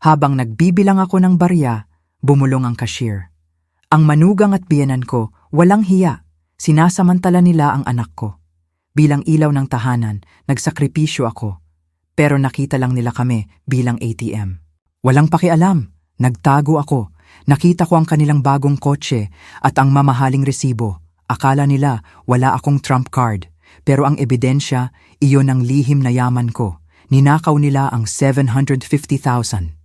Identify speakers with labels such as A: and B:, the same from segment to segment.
A: Habang nagbibilang ako ng barya, bumulong ang cashier. Ang manugang at biyenan ko, walang hiya. Sinasamantala nila ang anak ko. Bilang ilaw ng tahanan, nagsakripisyo ako. Pero nakita lang nila kami bilang ATM. Walang pakialam. Nagtago ako. Nakita ko ang kanilang bagong kotse at ang mamahaling resibo. Akala nila wala akong trump card. Pero ang ebidensya, iyon ang lihim na yaman ko. Ninakaw nila ang 750,000.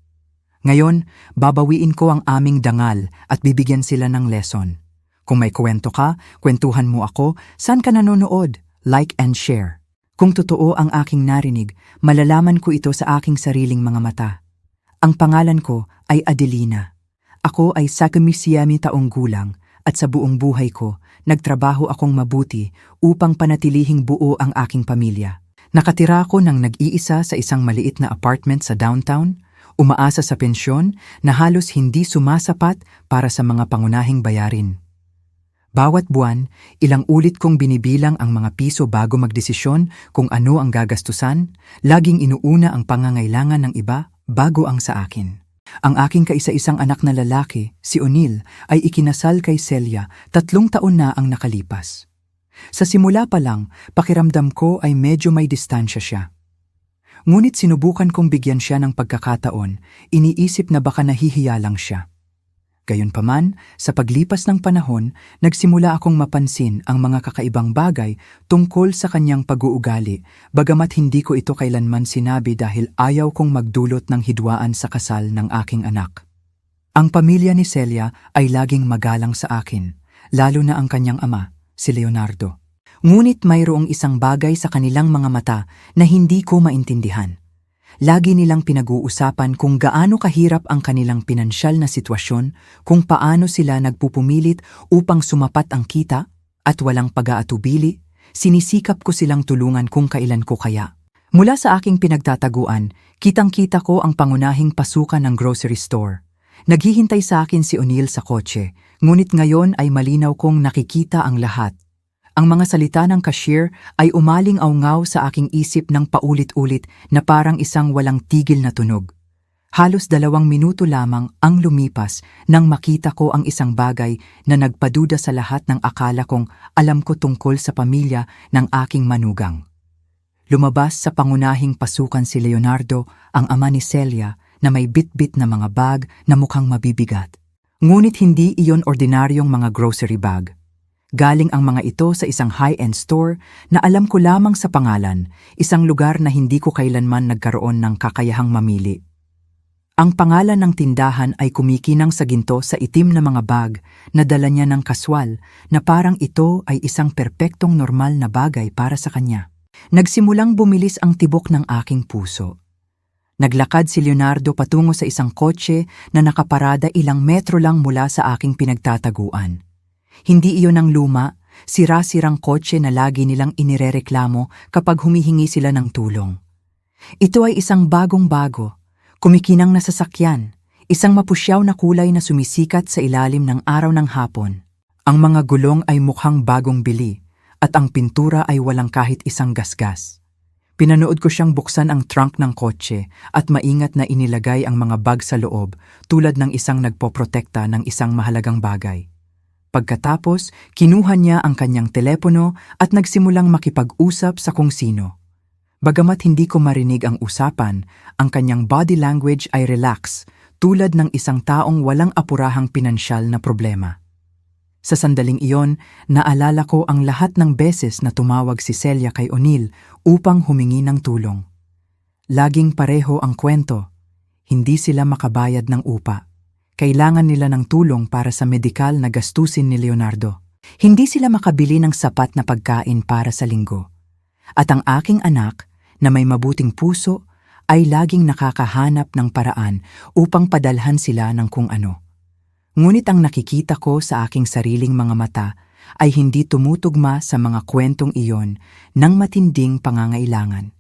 A: Ngayon, babawiin ko ang aming dangal at bibigyan sila ng lesson. Kung may kwento ka, kwentuhan mo ako, saan ka nanonood? Like and share. Kung totoo ang aking narinig, malalaman ko ito sa aking sariling mga mata. Ang pangalan ko ay Adelina. Ako ay 19 taong gulang at sa buong buhay ko, nagtrabaho akong mabuti upang panatilihing buo ang aking pamilya. Nakatira ako ng nag-iisa sa isang maliit na apartment sa downtown, umaasa sa pensyon na halos hindi sumasapat para sa mga pangunahing bayarin. Bawat buwan, ilang ulit kong binibilang ang mga piso bago magdesisyon kung ano ang gagastusan, laging inuuna ang pangangailangan ng iba bago ang sa akin. Ang aking kaisa-isang anak na lalaki, si O'Neil, ay ikinasal kay Celia, 3 taon na ang nakalipas. Sa simula pa lang, pakiramdam ko ay medyo may distansya siya. Ngunit sinubukan kong bigyan siya ng pagkakataon, iniisip na baka nahihiya lang siya. Gayunpaman, sa paglipas ng panahon, nagsimula akong mapansin ang mga kakaibang bagay tungkol sa kanyang pag-uugali, bagamat hindi ko ito kailanman sinabi dahil ayaw kong magdulot ng hidwaan sa kasal ng aking anak. Ang pamilya ni Celia ay laging magalang sa akin, lalo na ang kanyang ama, si Leonardo. Ngunit mayroong isang bagay sa kanilang mga mata na hindi ko maintindihan. Lagi nilang pinag-uusapan kung gaano kahirap ang kanilang pinansyal na sitwasyon, kung paano sila nagpupumilit upang sumapat ang kita at walang pag-aatubili. Sinisikap ko silang tulungan kung kailan ko kaya. Mula sa aking pinagtataguan, kitang-kita ko ang pangunahing pasukan ng grocery store. Naghihintay sa akin si O'Neil sa kotse, ngunit ngayon ay malinaw kong nakikita ang lahat. Ang mga salita ng cashier ay umaling-awngaw sa aking isip ng paulit-ulit na parang isang walang tigil na tunog. Halos 2 minuto lamang ang lumipas nang makita ko ang isang bagay na nagpaduda sa lahat ng akala kong alam ko tungkol sa pamilya ng aking manugang. Lumabas sa pangunahing pasukan si Leonardo, ang ama ni Celia, na may bit-bit na mga bag na mukhang mabibigat. Ngunit hindi iyon ordinaryong mga grocery bag. Galing ang mga ito sa isang high-end store na alam ko lamang sa pangalan, isang lugar na hindi ko kailanman nagkaroon ng kakayahang mamili. Ang pangalan ng tindahan ay kumikinang sa ginto sa itim na mga bag na dala niya ng kaswal na parang ito ay isang perpektong normal na bagay para sa kanya. Nagsimulang bumilis ang tibok ng aking puso. Naglakad si Leonardo patungo sa isang kotse na nakaparada ilang metro lang mula sa aking pinagtataguan. Hindi iyon ang luma, sira-sirang kotse na lagi nilang inirereklamo kapag humihingi sila ng tulong. Ito ay isang bagong-bago, kumikinang na sasakyan, isang mapusyaw na kulay na sumisikat sa ilalim ng araw ng hapon. Ang mga gulong ay mukhang bagong bili at ang pintura ay walang kahit isang gasgas. Pinanood ko siyang buksan ang trunk ng kotse at maingat na inilagay ang mga bag sa loob tulad ng isang nagpoprotekta ng isang mahalagang bagay. Pagkatapos, kinuha niya ang kanyang telepono at nagsimulang makipag-usap sa kung sino. Bagamat hindi ko marinig ang usapan, ang kanyang body language ay relax, tulad ng isang taong walang apurahang pinansyal na problema. Sa sandaling iyon, naalala ko ang lahat ng beses na tumawag si Celia kay O'Neil upang humingi ng tulong. Laging pareho ang kwento, hindi sila makabayad ng upa. Kailangan nila ng tulong para sa medikal na gastusin ni Leonardo. Hindi sila makabili ng sapat na pagkain para sa linggo. At ang aking anak, na may mabuting puso, ay laging nakakahanap ng paraan upang padalhan sila ng kung ano. Ngunit ang nakikita ko sa aking sariling mga mata ay hindi tumutugma sa mga kwentong iyon ng matinding pangangailangan.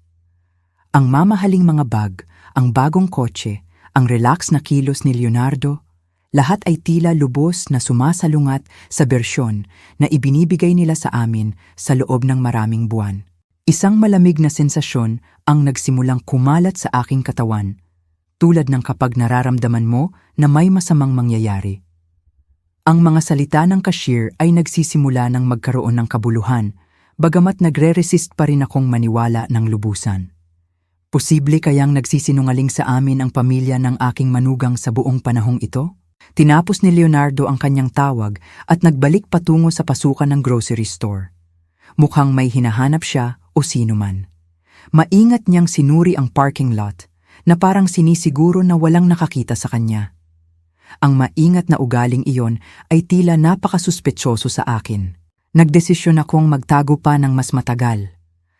A: Ang mamahaling mga bag, ang bagong kotse, ang relax na kilos ni Leonardo, lahat ay tila lubos na sumasalungat sa bersyon na ibinibigay nila sa amin sa loob ng maraming buwan. Isang malamig na sensasyon ang nagsimulang kumalat sa aking katawan. tulad ng kapag nararamdaman mo na may masamang mangyayari. Ang mga salita ng cashier ay nagsisimula ng magkaroon ng kabuluhan, bagamat nagre-resist pa rin akong maniwala ng lubusan. Posible kayang nagsisinungaling sa amin ang pamilya ng aking manugang sa buong panahong ito? Tinapos ni Leonardo ang kanyang tawag at nagbalik patungo sa pasukan ng grocery store. Mukhang may hinahanap siya o sino man. Maingat niyang sinuri ang parking lot na parang sinisiguro na walang nakakita sa kanya. Ang maingat na ugaling iyon ay tila napakasuspetsoso sa akin. Nagdesisyon akong magtago pa ng mas matagal.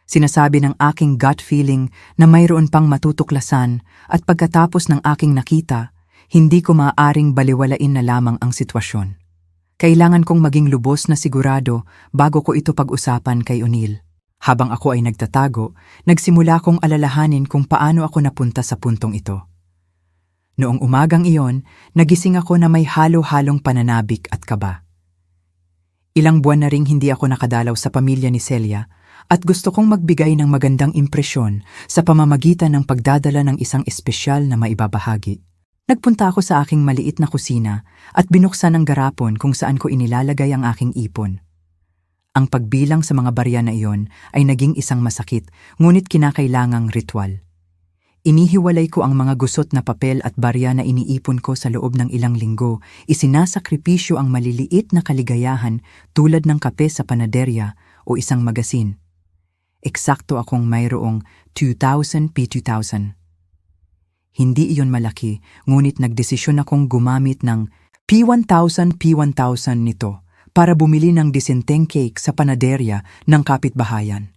A: Sinasabi ng aking gut feeling na mayroon pang matutuklasan at pagkatapos ng aking nakita, hindi ko maaaring baliwalain na lamang ang sitwasyon. Kailangan kong maging lubos na sigurado bago ko ito pag-usapan kay O'Neil. Habang ako ay nagtatago, nagsimula kong alalahanin kung paano ako napunta sa puntong ito. Noong umagang iyon, nagising ako na may halo-halong pananabik at kaba. Ilang buwan na ring hindi ako nakadalaw sa pamilya ni Celia at gusto kong magbigay ng magandang impresyon sa pamamagitan ng pagdadala ng isang espesyal na maibabahagi. Nagpunta ako sa aking maliit na kusina at binuksan ang garapon kung saan ko inilalagay ang aking ipon. Ang pagbilang sa mga barya na iyon ay naging isang masakit, ngunit kinakailangang ritual. Inihiwalay ko ang mga gusot na papel at barya na iniipon ko sa loob ng ilang linggo, isinasakripisyo ang maliliit na kaligayahan tulad ng kape sa panaderya o isang magasin. Eksakto akong mayroong 2,000 P2,000. Hindi iyon malaki, ngunit nagdesisyon akong gumamit ng P1,000 nito para bumili ng disenteng cake sa panaderya ng kapitbahayan.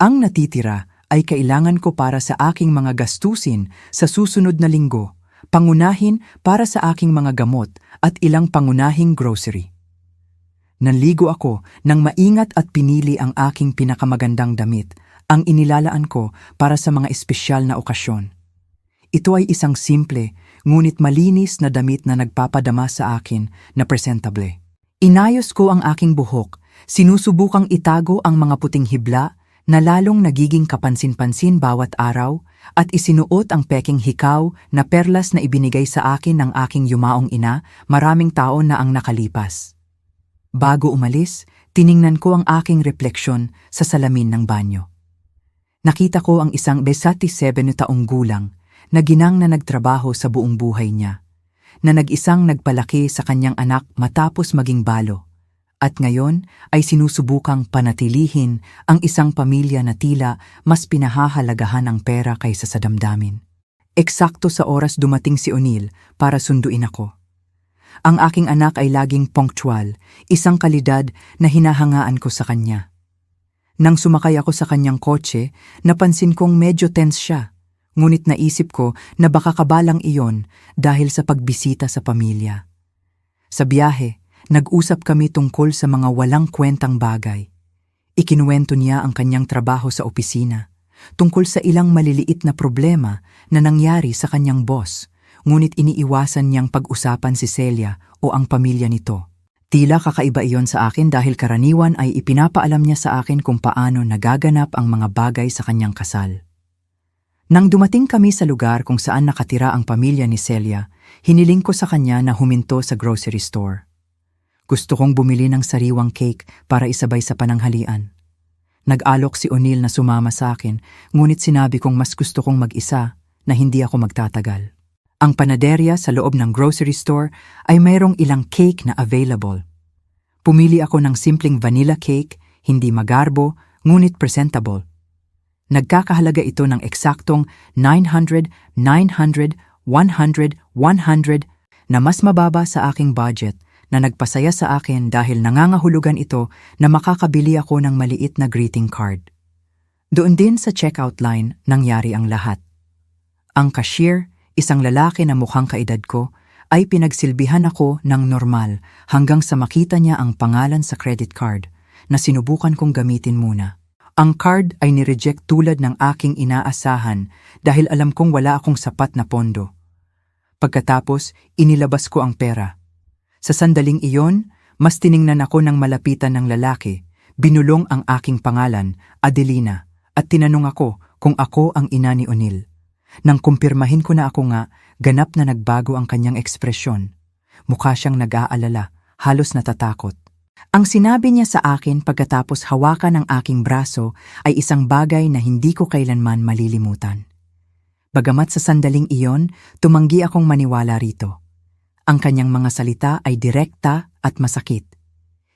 A: Ang natitira ay kailangan ko para sa aking mga gastusin sa susunod na linggo, pangunahin para sa aking mga gamot at ilang pangunahing grocery. Nanligo ako nang maingat at pinili ang aking pinakamagandang damit, ang inilalaan ko para sa mga espesyal na okasyon. Ito ay isang simple, ngunit malinis na damit na nagpapadama sa akin na presentable. Inayos ko ang aking buhok, sinusubukang itago ang mga puting hibla na lalong nagiging kapansin-pansin bawat araw at isinuot ang peking hikaw na perlas na ibinigay sa akin ng aking yumaong ina maraming taon na ang nakalipas. Bago umalis, tiningnan ko ang aking refleksyon sa salamin ng banyo. Nakita ko ang isang 27 na taong gulang na ginang na nagtrabaho sa buong buhay niya, na nag-isang nagpalaki sa kanyang anak matapos maging balo, at ngayon ay sinusubukang panatilihin ang isang pamilya na tila mas pinahahalagahan ang pera kaysa sa damdamin. Eksakto sa oras dumating si O'Neil para sunduin ako. Ang aking anak ay laging punctual, isang kalidad na hinahangaan ko sa kanya. Nang sumakay ako sa kanyang kotse, napansin kong medyo tense siya. Ngunit naisip ko na baka kabalang iyon dahil sa pagbisita sa pamilya. Sa biyahe, nag-usap kami tungkol sa mga walang kwentang bagay. Ikinuwento niya ang kanyang trabaho sa opisina, tungkol sa ilang maliliit na problema na nangyari sa kanyang boss, ngunit iniiwasan niyang pag-usapan si Celia o ang pamilya nito. Tila kakaiba iyon sa akin dahil karaniwan ay ipinapaalam niya sa akin kung paano nagaganap ang mga bagay sa kanyang kasal. Nang dumating kami sa lugar kung saan nakatira ang pamilya ni Celia, hiniling ko sa kanya na huminto sa grocery store. Gusto kong bumili ng sariwang cake para isabay sa pananghalian. Nag-alok si O'Neil na sumama sa akin, ngunit sinabi kong mas gusto kong mag-isa na hindi ako magtatagal. Ang panaderya sa loob ng grocery store ay mayroong ilang cake na available. Pumili ako ng simpleng vanilla cake, hindi magarbo, ngunit presentable. Nagkakahalaga ito ng eksaktong 900, 100 na mas mababa sa aking budget na nagpasaya sa akin dahil nangangahulugan ito na makakabili ako ng maliit na greeting card. Doon din sa checkout line nangyari ang lahat. Ang cashier, isang lalaki na mukhang kaedad ko, ay pinagsilbihan ako ng normal hanggang sa makita niya ang pangalan sa credit card na sinubukan kong gamitin muna. Ang card ay nireject tulad ng aking inaasahan dahil alam kong wala akong sapat na pondo. Pagkatapos, inilabas ko ang pera. Sa sandaling iyon, mas tiningnan ako ng malapitan ng lalaki, binulong ang aking pangalan, Adelina, at tinanong ako kung ako ang ina ni O'Neil. Nang kumpirmahin ko na ako nga, ganap na nagbago ang kanyang ekspresyon. Mukha siyang nag-aalala, halos natatakot. Ang sinabi niya sa akin pagkatapos hawakan ang aking braso ay isang bagay na hindi ko kailanman malilimutan. Bagamat sa sandaling iyon, tumanggi akong maniwala rito. Ang kanyang mga salita ay direkta at masakit.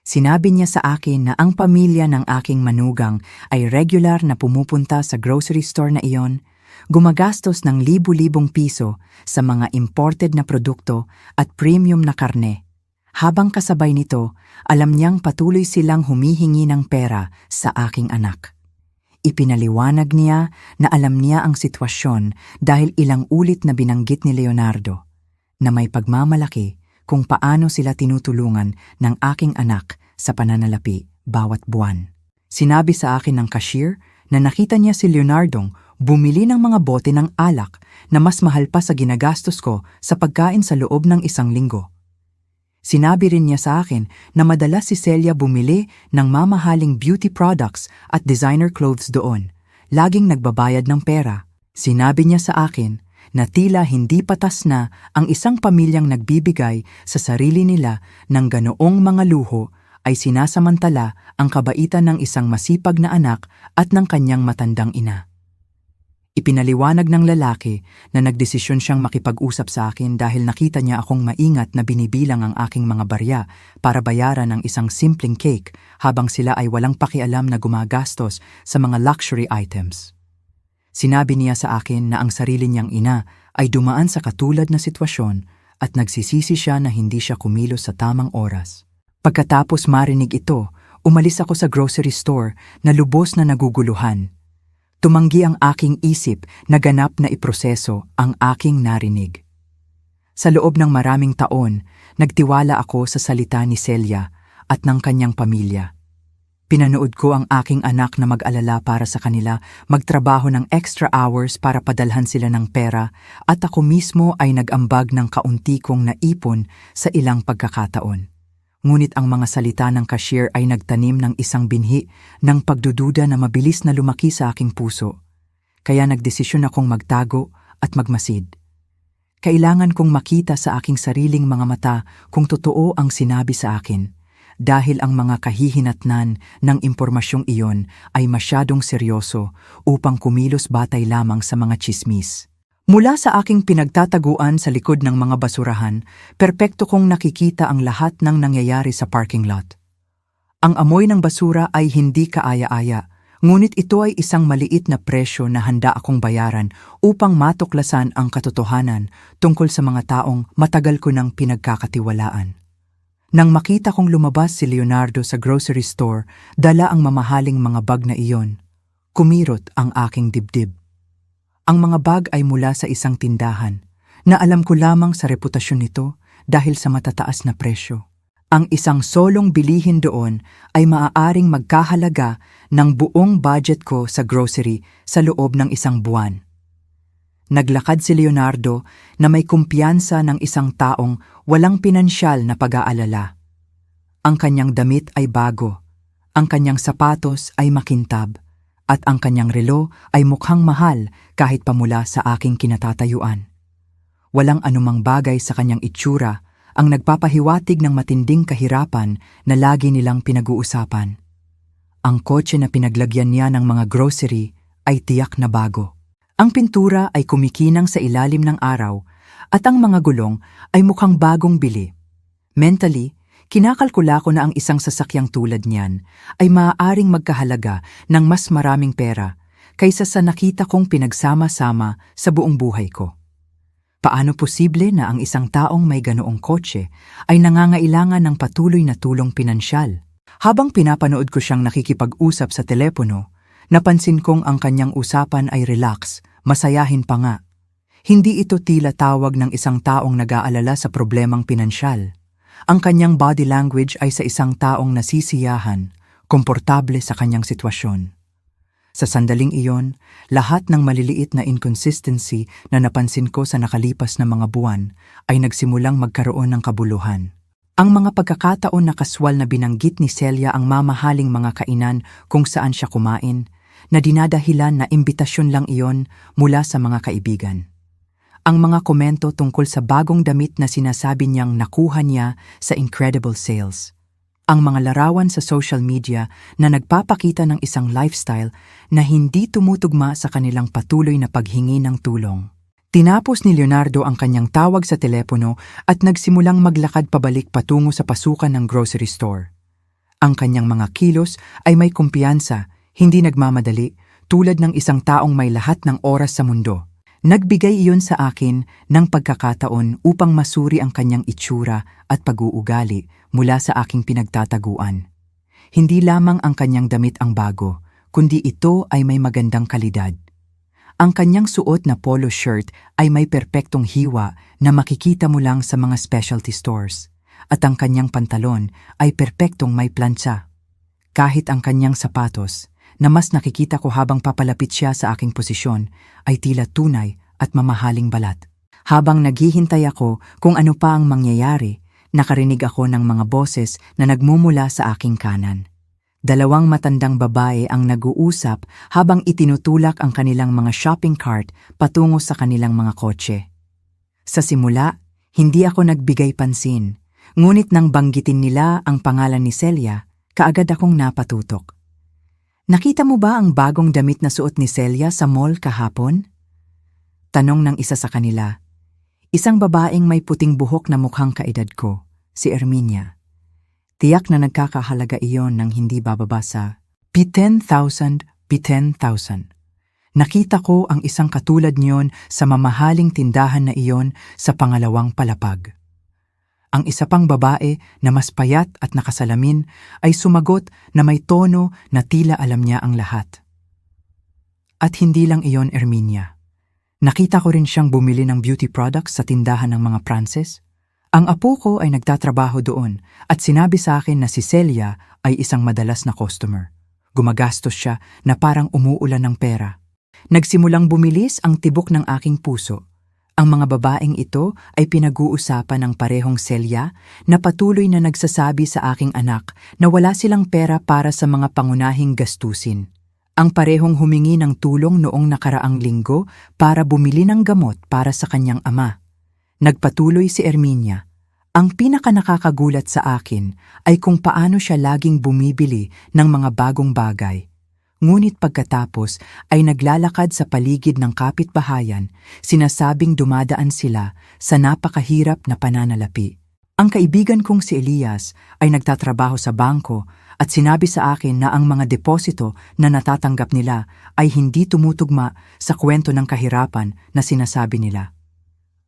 A: Sinabi niya sa akin na ang pamilya ng aking manugang ay regular na pumupunta sa grocery store na iyon, gumagastos ng libu-libong piso sa mga imported na produkto at premium na karne. Habang kasabay nito, alam niyang patuloy silang humihingi ng pera sa aking anak. Ipinaliwanag niya na alam niya ang sitwasyon dahil ilang ulit na binanggit ni Leonardo na may pagmamalaki kung paano sila tinutulungan ng aking anak sa pananalapi bawat buwan. Sinabi sa akin ng cashier na nakita niya si Leonardong bumili ng mga bote ng alak na mas mahal pa sa ginagastos ko sa pagkain sa loob ng isang linggo. Sinabi rin niya sa akin na madalas si Celia bumili ng mamahaling beauty products at designer clothes doon, laging nagbabayad ng pera. Sinabi niya sa akin na tila hindi patas na ang isang pamilyang nagbibigay sa sarili nila ng ganoong mga luho ay sinasamantala ang kabaitan ng isang masipag na anak at ng kanyang matandang ina. Ipinaliwanag ng lalaki na nagdesisyon siyang makipag-usap sa akin dahil nakita niya akong maingat na binibilang ang aking mga barya para bayaran ang isang simpleng cake habang sila ay walang pakialam na gumagastos sa mga luxury items. Sinabi niya sa akin na ang sarili niyang ina ay dumaan sa katulad na sitwasyon at nagsisisi siya na hindi siya kumilos sa tamang oras. Pagkatapos marinig ito, umalis ako sa grocery store na lubos na naguguluhan. Tumanggi ang aking isip na ganap na iproseso ang aking narinig. Sa loob ng maraming taon, nagtiwala ako sa salita ni Celia at ng kanyang pamilya. Pinanood ko ang aking anak na mag-alala para sa kanila, magtrabaho ng extra hours para padalhan sila ng pera at ako mismo ay nag-ambag ng kaunti kong naipon sa ilang pagkakataon. Ngunit ang mga salita ng cashier ay nagtanim ng isang binhi ng pagdududa na mabilis na lumaki sa aking puso. Kaya nagdesisyon akong magtago at magmasid. Kailangan kong makita sa aking sariling mga mata kung totoo ang sinabi sa akin. Dahil ang mga kahihinatnan ng impormasyong iyon ay masyadong seryoso upang kumilos batay lamang sa mga tsismis. Mula sa aking pinagtataguan sa likod ng mga basurahan, perpekto kong nakikita ang lahat ng nangyayari sa parking lot. Ang amoy ng basura ay hindi kaaya-aya, ngunit ito ay isang maliit na presyo na handa akong bayaran upang matuklasan ang katotohanan tungkol sa mga taong matagal ko nang pinagkakatiwalaan. Nang makita kong lumabas si Leonardo sa grocery store, dala ang mamahaling mga bag na iyon. Kumirot ang aking dibdib. Ang mga bag ay mula sa isang tindahan, na alam ko lamang sa reputasyon nito dahil sa matataas na presyo. Ang isang solong bilihin doon ay maaaring magkahalaga ng buong budget ko sa grocery sa loob ng isang buwan. Naglakad si Leonardo na may kumpiyansa ng isang taong walang pinansyal na pag-aalala. Ang kanyang damit ay bago, ang kanyang sapatos ay makintab, at ang kanyang relo ay mukhang mahal kahit pamula sa aking kinatatayuan. Walang anumang bagay sa kanyang itsura ang nagpapahiwatig ng matinding kahirapan na lagi nilang pinag-uusapan. Ang kotse na pinaglagyan niya ng mga grocery ay tiyak na bago. Ang pintura ay kumikinang sa ilalim ng araw at ang mga gulong ay mukhang bagong bili. Mentally, kinakalkula ko na ang isang sasakyang tulad niyan ay maaaring magkahalaga ng mas maraming pera kaysa sa nakita kong pinagsama-sama sa buong buhay ko. Paano posible na ang isang taong may ganoong kotse ay nangangailangan ng patuloy na tulong pinansyal? Habang pinapanood ko siyang nakikipag-usap sa telepono, napansin kong ang kanyang usapan ay relax, masayahin pa nga. Hindi ito tila tawag ng isang taong nag-aalala sa problemang pinansyal. Ang kanyang body language ay sa isang taong nasisiyahan, komportable sa kanyang sitwasyon. Sa sandaling iyon, lahat ng maliliit na inconsistency na napansin ko sa nakalipas na mga buwan ay nagsimulang magkaroon ng kabuluhan. Ang mga pagkakataon na kaswal na binanggit ni Celia ang mamahaling mga kainan kung saan siya kumain, na dinadahilan na imbitasyon lang iyon mula sa mga kaibigan. Ang mga komento tungkol sa bagong damit na sinasabi niyang nakuha niya sa incredible sales. Ang mga larawan sa social media na nagpapakita ng isang lifestyle na hindi tumutugma sa kanilang patuloy na paghingi ng tulong. Tinapos ni Leonardo ang kanyang tawag sa telepono at nagsimulang maglakad pabalik patungo sa pasukan ng grocery store. Ang kanyang mga kilos ay may kumpiyansa, hindi nagmamadali, tulad ng isang taong may lahat ng oras sa mundo. Nagbigay iyon sa akin ng pagkakataon upang masuri ang kanyang itsura at pag-uugali mula sa aking pinagtataguan. Hindi lamang ang kanyang damit ang bago, kundi ito ay may magandang kalidad. Ang kanyang suot na polo shirt ay may perpektong hiwa na makikita mo lang sa mga specialty stores, at ang kanyang pantalon ay perpektong may plancha. Kahit ang kanyang sapatos, na mas nakikita ko habang papalapit siya sa aking posisyon, ay tila tunay at mamahaling balat. Habang naghihintay ako kung ano pa ang mangyayari, nakarinig ako ng mga boses na nagmumula sa aking kanan. Dalawang matandang babae ang nag-uusap habang itinutulak ang kanilang mga shopping cart patungo sa kanilang mga kotse. Sa simula, hindi ako nagbigay pansin, ngunit nang banggitin nila ang pangalan ni Celia, kaagad akong napatutok. Nakita mo ba ang bagong damit na suot ni Celia sa mall kahapon? Tanong ng isa sa kanila. Isang babaeng may puting buhok na mukhang kaedad ko, si Erminia. Tiyak na nagkakahalaga iyon ng hindi bababa sa 10,000. Nakita ko ang isang katulad niyon sa mamahaling tindahan na iyon sa pangalawang palapag. Ang isa pang babae na mas payat at nakasalamin ay sumagot na may tono na tila alam niya ang lahat. At hindi lang iyon, Erminia. Nakita ko rin siyang bumili ng beauty products sa tindahan ng mga Pranses. Ang apo ko ay nagtatrabaho doon at sinabi sa akin na si Celia ay isang madalas na customer. Gumagastos siya na parang umuulan ng pera. Nagsimulang bumilis ang tibok ng aking puso. Ang mga babaeng ito ay pinag-uusapan ng parehong Celia na patuloy na nagsasabi sa aking anak na wala silang pera para sa mga pangunahing gastusin. Ang parehong humingi ng tulong noong nakaraang linggo para bumili ng gamot para sa kanyang ama. Nagpatuloy si Erminia. Ang pinakanakakagulat sa akin ay kung paano siya laging bumibili ng mga bagong bagay. Ngunit pagkatapos ay naglalakad sa paligid ng kapitbahayan, sinasabing dumadaan sila sa napakahirap na pananalapi. Ang kaibigan kong si Elias ay nagtatrabaho sa bangko at sinabi sa akin na ang mga deposito na natatanggap nila ay hindi tumutugma sa kwento ng kahirapan na sinasabi nila.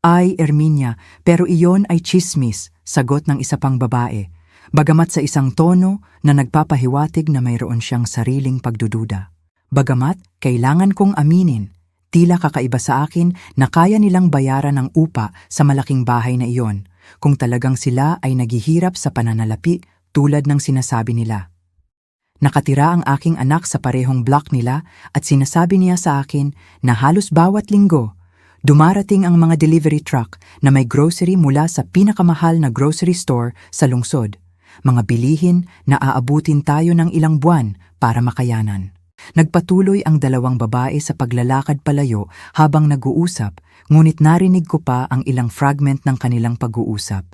A: Ay, Erminia, pero iyon ay chismis, sagot ng isa pang babae. Bagamat sa isang tono na nagpapahiwatig na mayroon siyang sariling pagdududa. Bagamat kailangan kong aminin, tila kakaiba sa akin na kaya nilang bayaran ang upa sa malaking bahay na iyon kung talagang sila ay naghihirap sa pananalapi tulad ng sinasabi nila. Nakatira ang aking anak sa parehong block nila at sinasabi niya sa akin na halos bawat linggo, dumarating ang mga delivery truck na may grocery mula sa pinakamahal na grocery store sa lungsod. Mga bilihin na aabutin tayo ng ilang buwan para makayanan. Nagpatuloy ang dalawang babae sa paglalakad palayo habang nag-uusap, ngunit narinig ko pa ang ilang fragment ng kanilang pag-uusap.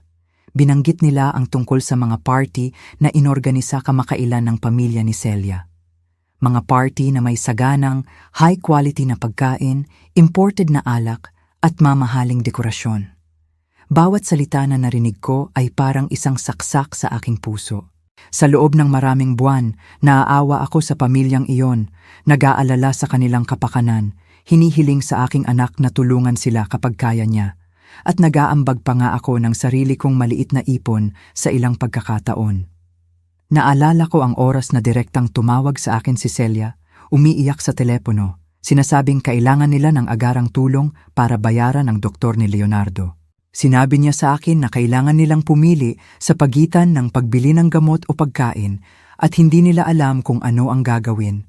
A: Binanggit nila ang tungkol sa mga party na inorganisa kamakailan ng pamilya ni Celia. Mga party na may saganang, high-quality na pagkain, imported na alak, at mamahaling dekorasyon. Bawat salita na narinig ko ay parang isang saksak sa aking puso. Sa loob ng maraming buwan, naaawa ako sa pamilyang iyon, nag-aalala sa kanilang kapakanan, hinihiling sa aking anak na tulungan sila kapag kaya niya, at nag-aambag pa nga ako ng sarili kong maliit na ipon sa ilang pagkakataon. Naalala ko ang oras na direktang tumawag sa akin si Celia, umiiyak sa telepono, sinasabing kailangan nila ng agarang tulong para bayaran ang doktor ni Leonardo. Sinabi niya sa akin na kailangan nilang pumili sa pagitan ng pagbili ng gamot o pagkain at hindi nila alam kung ano ang gagawin.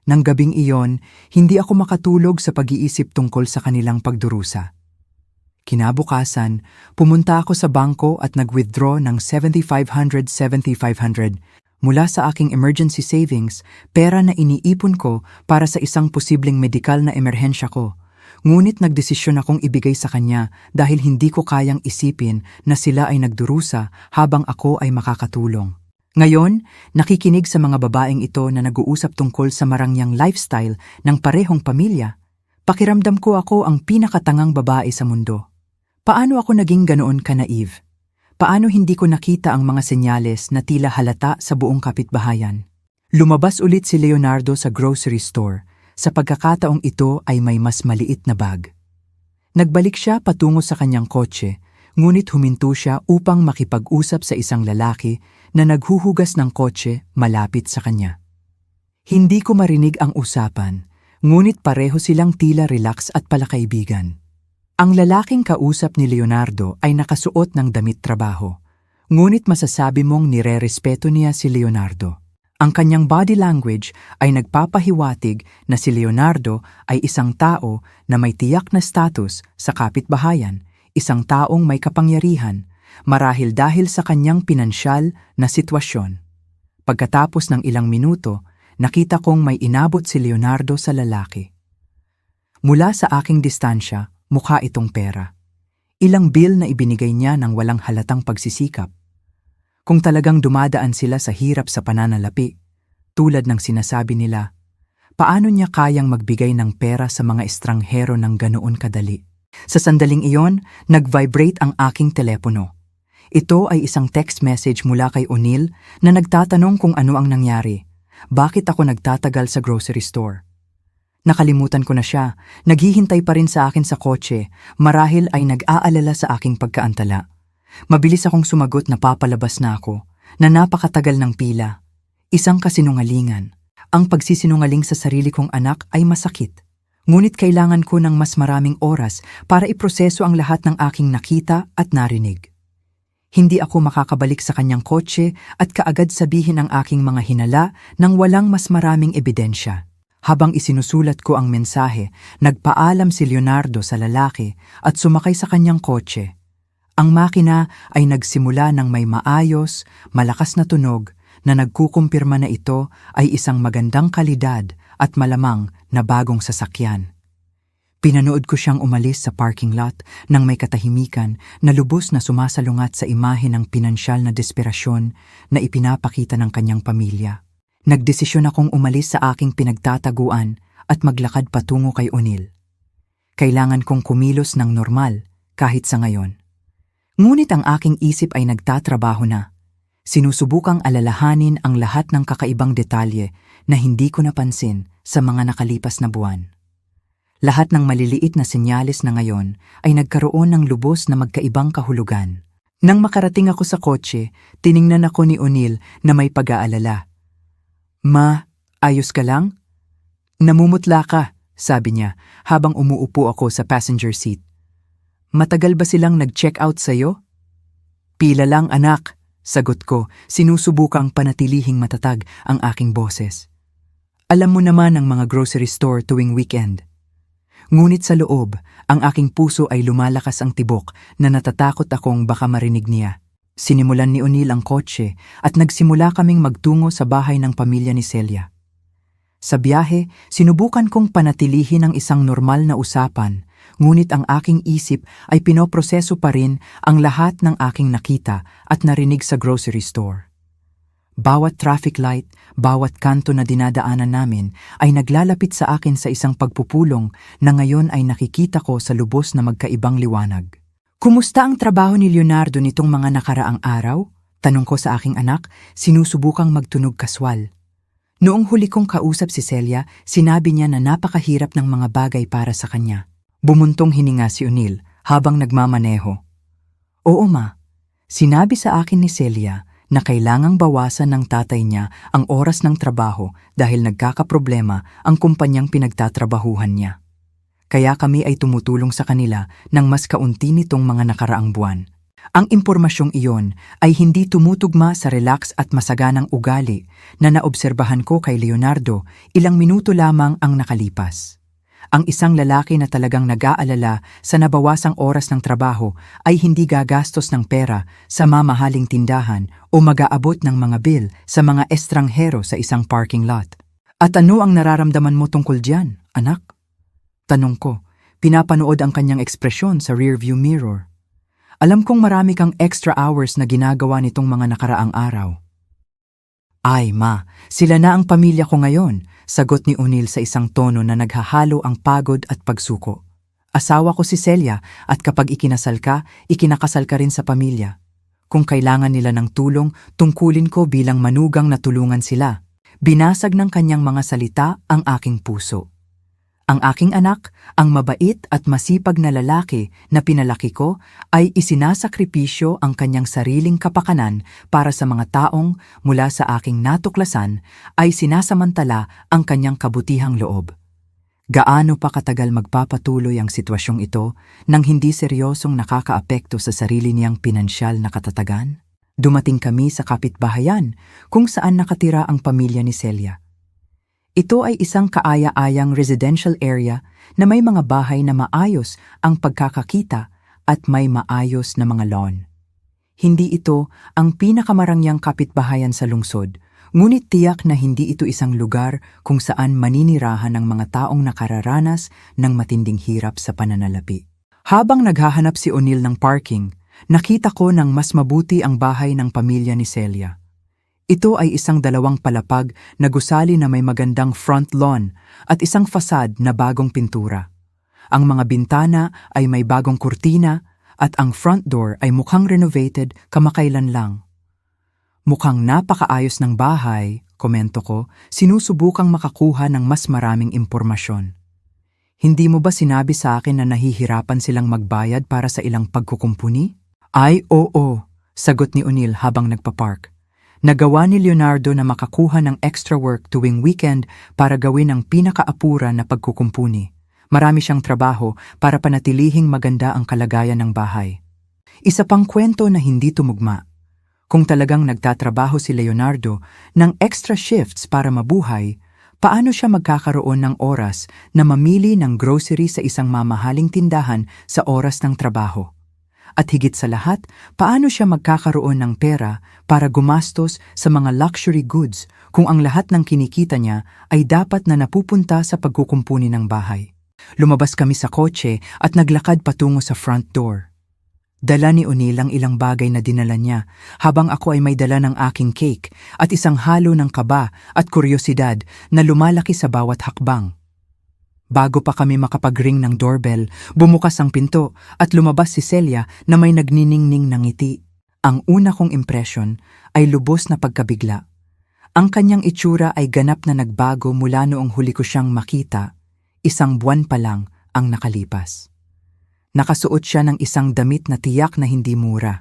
A: Nang gabing iyon, hindi ako makatulog sa pag-iisip tungkol sa kanilang pagdurusa. Kinabukasan, pumunta ako sa bangko at nag-withdraw ng 7,500. mula sa aking emergency savings, pera na iniipon ko para sa isang posibleng medikal na emerhensya ko. Ngunit nagdesisyon akong ibigay sa kanya dahil hindi ko kayang isipin na sila ay nagdurusa habang ako ay makakatulong. Ngayon, nakikinig sa mga babaeng ito na nag-uusap tungkol sa marangyang lifestyle ng parehong pamilya. Pakiramdam ko ako ang pinakatangang babae sa mundo. Paano ako naging ganoon ka-naive? Paano hindi ko nakita ang mga senyales na tila halata sa buong kapitbahayan? Lumabas ulit si Leonardo sa grocery store. Sa pagkakataong ito ay may mas maliit na bag. Nagbalik siya patungo sa kanyang kotse, ngunit huminto siya upang makipag-usap sa isang lalaki na naghuhugas ng kotse malapit sa kanya. Hindi ko marinig ang usapan, ngunit pareho silang tila relax at palakaibigan. Ang lalaking kausap ni Leonardo ay nakasuot ng damit trabaho, ngunit masasabi mong nire-respeto niya si Leonardo. Ang kanyang body language ay nagpapahiwatig na si Leonardo ay isang tao na may tiyak na status sa kapitbahayan, isang taong may kapangyarihan, marahil dahil sa kanyang pinansyal na sitwasyon. Pagkatapos ng ilang minuto, nakita kong may inabot si Leonardo sa lalaki. Mula sa aking distansya, mukha itong pera. Ilang bill na ibinigay niya ng walang halatang pagsisikap. Kung talagang dumadaan sila sa hirap sa pananalapi, tulad ng sinasabi nila, paano niya kayang magbigay ng pera sa mga estranghero ng ganoon kadali? Sa sandaling iyon, nag-vibrate ang aking telepono. Ito ay isang text message mula kay O'Neil na nagtatanong kung ano ang nangyari. Bakit ako nagtatagal sa grocery store? Nakalimutan ko na siya, naghihintay pa rin sa akin sa kotse, marahil ay nag-aalala sa aking pagkaantala. Mabilis akong sumagot na papalabas na ako, na napakatagal ng pila. Isang kasinungalingan. Ang pagsisinungaling sa sarili kong anak ay masakit. Ngunit kailangan ko ng mas maraming oras para iproseso ang lahat ng aking nakita at narinig. Hindi ako makakabalik sa kanyang kotse at kaagad sabihin ang aking mga hinala nang walang mas maraming ebidensya. Habang isinusulat ko ang mensahe, nagpaalam si Leonardo sa lalaki at sumakay sa kanyang kotse. Ang makina ay nagsimula ng may maayos, malakas na tunog na nagkukumpirma na ito ay isang magandang kalidad at malamang na bagong sasakyan. Pinanood ko siyang umalis sa parking lot nang may katahimikan na lubos na sumasalungat sa imahe ng pinansyal na desperasyon na ipinapakita ng kanyang pamilya. Nagdesisyon akong umalis sa aking pinagtataguan at maglakad patungo kay O'Neil. Kailangan kong kumilos ng normal kahit sa ngayon. Ngunit ang aking isip ay nagtatrabaho na. Sinusubukang alalahanin ang lahat ng kakaibang detalye na hindi ko napansin sa mga nakalipas na buwan. Lahat ng maliliit na senyales na ngayon ay nagkaroon ng lubos na magkaibang kahulugan. Nang makarating ako sa kotse, tiningnan ako ni O'Neil na may pag-aalala. Ma, ayos ka lang? Namumutla ka, sabi niya habang umuupo ako sa passenger seat. Matagal ba silang nag-check out sa'yo? Pila lang anak, sagot ko, sinusubukang panatilihing matatag ang aking boses. Alam mo naman ang mga grocery store tuwing weekend. Ngunit sa loob, ang aking puso ay lumalakas ang tibok na natatakot akong baka marinig niya. Sinimulan ni O'Neil ang kotse at nagsimula kaming magtungo sa bahay ng pamilya ni Celia. Sa biyahe, sinubukan kong panatilihin ang isang normal na usapan, ngunit ang aking isip ay pinoproseso pa rin ang lahat ng aking nakita at narinig sa grocery store. Bawat traffic light, bawat kanto na dinadaanan namin ay naglalapit sa akin sa isang pagpupulong na ngayon ay nakikita ko sa lubos na magkaibang liwanag. Kumusta ang trabaho ni Leonardo nitong mga nakaraang araw? Tanong ko sa aking anak, sinusubukang magtunog kaswal. Noong huli kong kausap si Celia, sinabi niya na napakahirap ng mga bagay para sa kanya. Bumuntong hininga si O'Neil habang nagmamaneho. Oo ma, sinabi sa akin ni Celia na kailangang bawasan ng tatay niya ang oras ng trabaho dahil nagkakaproblema ang kumpanyang pinagtatrabahuhan niya. Kaya kami ay tumutulong sa kanila ng mas kaunti nitong mga nakaraang buwan. Ang impormasyong iyon ay hindi tumutugma sa relax at masaganang ugali na naobserbahan ko kay Leonardo ilang minuto lamang ang nakalipas. Ang isang lalaki na talagang nag-aalala sa nabawasang oras ng trabaho ay hindi gagastos ng pera sa mamahaling tindahan o mag-aabot ng mga bill sa mga estranghero sa isang parking lot. At ano ang nararamdaman mo tungkol diyan, anak? Tanong ko, pinapanood ang kanyang ekspresyon sa rearview mirror. Alam kong marami kang extra hours na ginagawa nitong mga nakaraang araw. Ay, ma, sila na ang pamilya ko ngayon, sagot ni O'Neil sa isang tono na naghahalo ang pagod at pagsuko. Asawa ko si Celia at kapag ikinasal ka rin sa pamilya. Kung kailangan nila ng tulong, tungkulin ko bilang manugang na tulungan sila. Binasag ng kanyang mga salita ang aking puso. Ang aking anak, ang mabait at masipag na lalaki na pinalaki ko ay isinasakripisyo ang kanyang sariling kapakanan para sa mga taong mula sa aking natuklasan ay sinasamantala ang kanyang kabutihang loob. Gaano pa katagal magpapatuloy ang sitwasyong ito nang hindi seryosong nakakaapekto sa sarili niyang pinansyal na katatagan? Dumating kami sa kapitbahayan kung saan nakatira ang pamilya ni Celia. Ito ay isang kaaya-ayang residential area na may mga bahay na maayos ang pagkakakita at may maayos na mga lawn. Hindi ito ang pinakamarangyang kapitbahayan sa lungsod, ngunit tiyak na hindi ito isang lugar kung saan maninirahan ng mga taong nakararanas ng matinding hirap sa pananalapi. Habang naghahanap si O'Neil ng parking, nakita ko ng mas mabuti ang bahay ng pamilya ni Celia. Ito ay isang 2 palapag na gusali na may magandang front lawn at isang fasad na bagong pintura. Ang mga bintana ay may bagong kurtina at ang front door ay mukhang renovated kamakailan lang. Mukhang napakaayos ng bahay, komento ko, sinusubukang makakuha ng mas maraming impormasyon. Hindi mo ba sinabi sa akin na nahihirapan silang magbayad para sa ilang pagkukumpuni? Ay, oo, sagot ni O'Neil habang nagpapark. Nagawa ni Leonardo na makakuha ng extra work tuwing weekend para gawin ang pinakaapura na pagkukumpuni. Marami siyang trabaho para panatilihing maganda ang kalagayan ng bahay. Isa pang kwento na hindi tumugma. Kung talagang nagtatrabaho si Leonardo ng extra shifts para mabuhay, paano siya magkakaroon ng oras na mamili ng grocery sa isang mamahaling tindahan sa oras ng trabaho? At higit sa lahat, paano siya magkakaroon ng pera para gumastos sa mga luxury goods kung ang lahat ng kinikita niya ay dapat na napupunta sa pagkukumpuni ng bahay? Lumabas kami sa kotse at naglakad patungo sa front door. Dala ni O'Neil ang ilang bagay na dinala niya habang ako ay may dala ng aking cake at isang halo ng kaba at kuryosidad na lumalaki sa bawat hakbang. Bago pa kami makapag-ring ng doorbell, bumukas ang pinto at lumabas si Celia na may nagniningning ng ngiti. Ang una kong impresyon ay lubos na pagkabigla. Ang kanyang itsura ay ganap na nagbago mula noong huli ko siyang makita, 1 buwan pa lang ang nakalipas. Nakasuot siya ng isang damit na tiyak na hindi mura.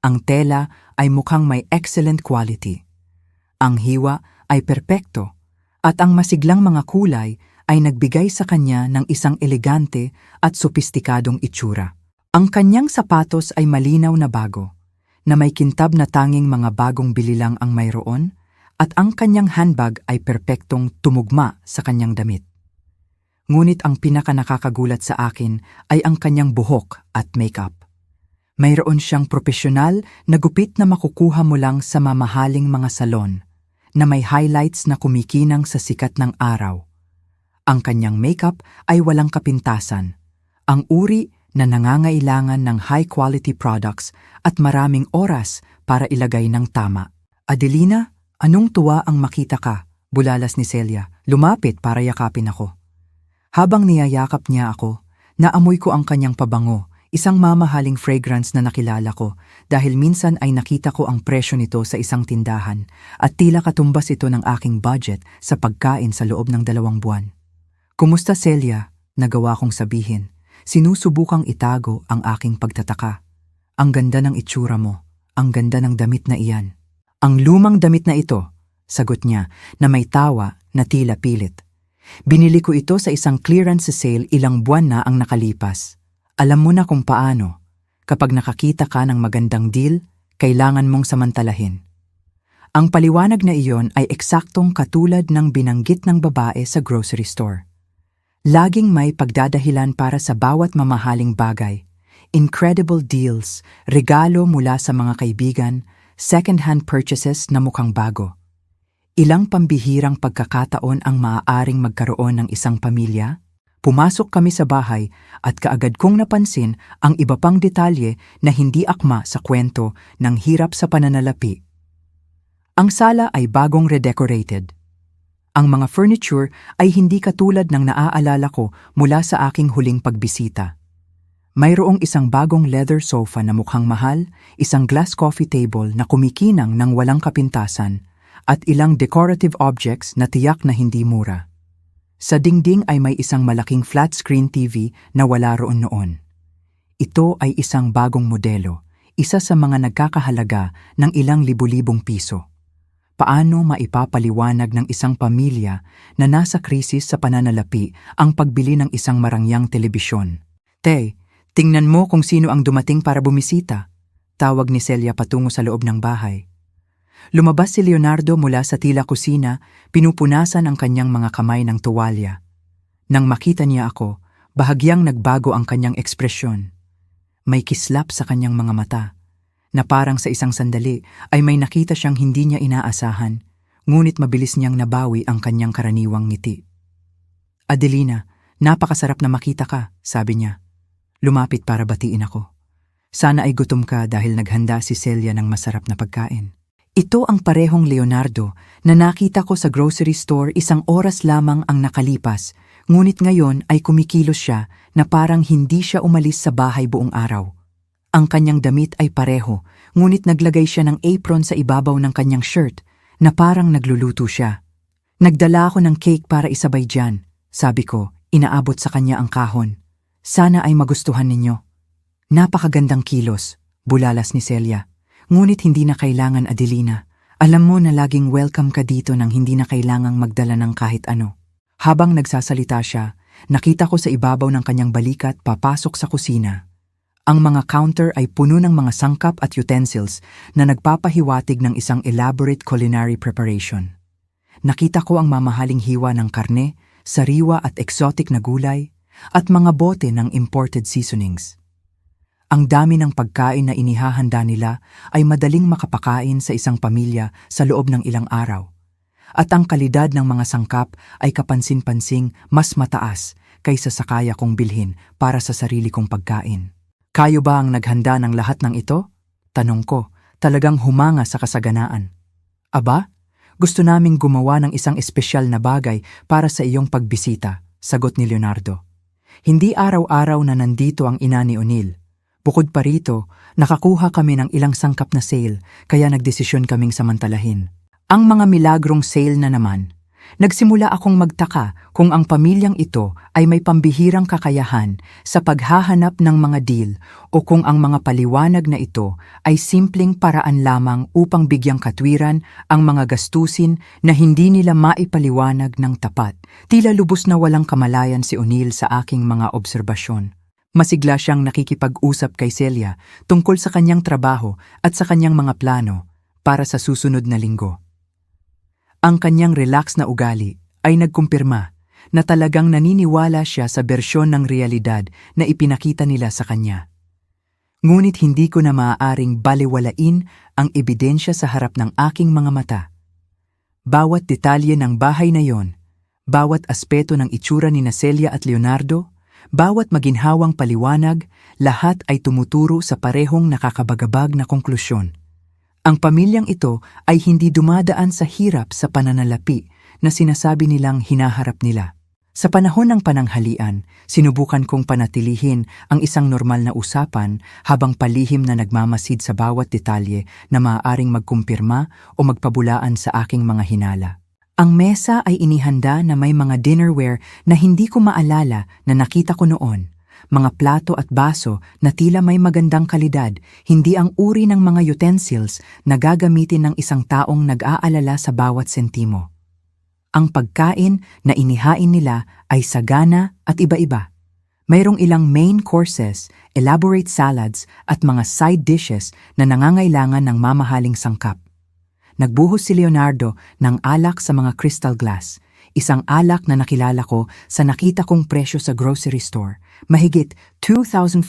A: Ang tela ay mukhang may excellent quality. Ang hiwa ay perpekto at ang masiglang mga kulay ay nagbigay sa kanya ng isang elegante at sopistikadong itsura. Ang kanyang sapatos ay malinaw na bago, na may kintab na tanging mga bagong bili lang ang mayroon, at ang kanyang handbag ay perpektong tumugma sa kanyang damit. Ngunit ang pinakanakakagulat sa akin ay ang kanyang buhok at makeup. Mayroon siyang propesyonal na gupit na makukuha mo lang sa mamahaling mga salon, na may highlights na kumikinang sa sikat ng araw. Ang kanyang makeup ay walang kapintasan. Ang uri na nangangailangan ng high-quality products at maraming oras para ilagay ng tama. Adelina, anong tuwa ang makita ka? Bulalas ni Celia. Lumapit para yakapin ako. Habang niyayakap niya ako, naamoy ko ang kanyang pabango, isang mamahaling fragrance na nakilala ko dahil minsan ay nakita ko ang presyo nito sa isang tindahan at tila katumbas ito ng aking budget sa pagkain sa loob ng 2 buwan. Kumusta Celia? Nagawa kong sabihin. Sinusubukang itago ang aking pagtataka. Ang ganda ng itsura mo. Ang ganda ng damit na iyan. Ang lumang damit na ito, sagot niya na may tawa na tila pilit. Binili ko ito sa isang clearance sale ilang buwan na ang nakalipas. Alam mo na kung paano. Kapag nakakita ka ng magandang deal, kailangan mong samantalahin. Ang paliwanag na iyon ay eksaktong katulad ng binanggit ng babae sa grocery store. Laging may pagdadahilan para sa bawat mamahaling bagay. Incredible deals, regalo mula sa mga kaibigan, second-hand purchases na mukhang bago. Ilang pambihirang pagkakataon ang maaaring magkaroon ng isang pamilya? Pumasok kami sa bahay at kaagad kong napansin ang iba pang detalye na hindi akma sa kwento ng hirap sa pananalapi. Ang sala ay bagong redecorated. Ang mga furniture ay hindi katulad ng naaalala ko mula sa aking huling pagbisita. Mayroong isang bagong leather sofa na mukhang mahal, isang glass coffee table na kumikinang ng walang kapintasan, at ilang decorative objects na tiyak na hindi mura. Sa dingding ay may isang malaking flat-screen TV na wala roon noon. Ito ay isang bagong modelo, isa sa mga nagkakahalaga ng ilang libu-libong piso. Paano maipapaliwanag ng isang pamilya na nasa krisis sa pananalapi ang pagbili ng isang marangyang telebisyon? "Te, tingnan mo kung sino ang dumating para bumisita," tawag ni Celia patungo sa loob ng bahay. Lumabas si Leonardo mula sa tila kusina, pinupunasan ang kanyang mga kamay ng tuwalya. Nang makita niya ako, bahagyang nagbago ang kanyang ekspresyon. May kislap sa kanyang mga mata, na parang sa isang sandali ay may nakita siyang hindi niya inaasahan, ngunit mabilis niyang nabawi ang kanyang karaniwang ngiti. "Adelina, napakasarap na makita ka," sabi niya. Lumapit para batiin ako. "Sana ay gutom ka dahil naghanda si Celia ng masarap na pagkain." Ito ang parehong Leonardo na nakita ko sa grocery store isang oras lamang ang nakalipas, ngunit ngayon ay kumikilos siya na parang hindi siya umalis sa bahay buong araw. Ang kanyang damit ay pareho, ngunit naglagay siya ng apron sa ibabaw ng kanyang shirt na parang nagluluto siya. "Nagdala ako ng cake para isabay dyan," sabi ko, inaabot sa kanya ang kahon. "Sana ay magustuhan ninyo." "Napakagandang kilos," bulalas ni Celia. "Ngunit hindi na kailangan, Adelina. Alam mo na laging welcome ka dito nang hindi na kailangang magdala ng kahit ano." Habang nagsasalita siya, nakita ko sa ibabaw ng kanyang balikat papasok sa kusina. Ang mga counter ay puno ng mga sangkap at utensils na nagpapahiwatig ng isang elaborate culinary preparation. Nakita ko ang mamahaling hiwa ng karne, sariwa at exotic na gulay, at mga bote ng imported seasonings. Ang dami ng pagkain na inihahanda nila ay madaling makapakain sa isang pamilya sa loob ng ilang araw. At ang kalidad ng mga sangkap ay kapansin-pansing mas mataas kaysa sa kaya kong bilhin para sa sarili kong pagkain. "Kayo ba ang naghanda ng lahat ng ito?" tanong ko, talagang humanga sa kasaganaan. "Aba, gusto naming gumawa ng isang espesyal na bagay para sa iyong pagbisita," sagot ni Leonardo. "Hindi araw-araw na nandito ang ina ni O'Neil. Bukod pa rito, nakakuha kami ng ilang sangkap na sale kaya nagdesisyon kaming samantalahin. Ang mga milagrong sale na naman. Nagsimula akong magtaka kung ang pamilyang ito ay may pambihirang kakayahan sa paghahanap ng mga deal o kung ang mga paliwanag na ito ay simpleng paraan lamang upang bigyang katwiran ang mga gastusin na hindi nila maipaliwanag ng tapat. Tila lubos na walang kamalayan si O'Neil sa aking mga obserbasyon. Masigla siyang nakikipag-usap kay Celia tungkol sa kanyang trabaho at sa kanyang mga plano para sa susunod na linggo. Ang kanyang relax na ugali ay nagkumpirma na talagang naniniwala siya sa bersyon ng realidad na ipinakita nila sa kanya. Ngunit hindi ko na maaaring balewalain ang ebidensya sa harap ng aking mga mata. Bawat detalye ng bahay na yon, bawat aspeto ng itsura ni Celia at Leonardo, bawat maginhawang paliwanag, lahat ay tumuturo sa parehong nakakabagabag na konklusyon. Ang pamilyang ito ay hindi dumadaan sa hirap sa pananalapi na sinasabi nilang hinaharap nila. Sa panahon ng pananghalian, sinubukan kong panatilihin ang isang normal na usapan habang palihim na nagmamasid sa bawat detalye na maaaring magkumpirma o magpabulaan sa aking mga hinala. Ang mesa ay inihanda na may mga dinnerware na hindi ko maalala na nakita ko noon. Mga plato at baso na tila may magandang kalidad, hindi ang uri ng mga utensils na gagamitin ng isang taong nag-aalala sa bawat sentimo. Ang pagkain na inihain nila ay sagana at iba-iba. Mayroong ilang main courses, elaborate salads at mga side dishes na nangangailangan ng mamahaling sangkap. Nagbuhos si Leonardo ng alak sa mga crystal glass, Isang alak na nakilala ko sa nakita kong presyo sa grocery store. Mahigit 2,500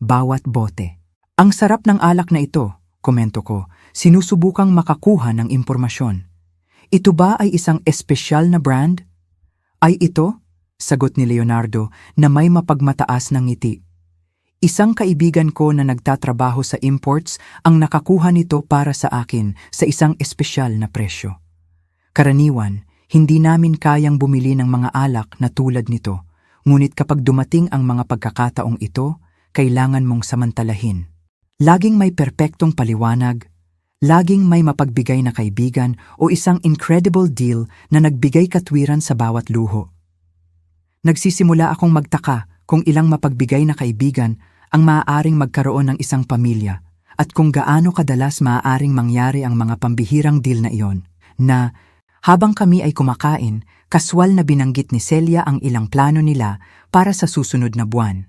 A: bawat bote. Ang sarap ng alak na ito, komento ko, sinusubukang makakuha ng impormasyon. Ito ba ay isang espesyal na brand? Ay ito? Sagot ni Leonardo na may mapagmataas ng ngiti. Isang kaibigan ko na nagtatrabaho sa imports ang nakakuha nito para sa akin sa isang espesyal na presyo. Karaniwan, hindi namin kayang bumili ng mga alak na tulad nito, ngunit kapag dumating ang mga pagkakataong ito, kailangan mong samantalahin. Laging may perpektong paliwanag, laging may mapagbigay na kaibigan o isang incredible deal na nagbigay katwiran sa bawat luho. Nagsisimula akong magtaka kung ilang mapagbigay na kaibigan ang maaaring magkaroon ng isang pamilya at kung gaano kadalas maaaring mangyari ang mga pambihirang deal na iyon, na habang kami ay kumakain, kaswal na binanggit ni Celia ang ilang plano nila para sa susunod na buwan.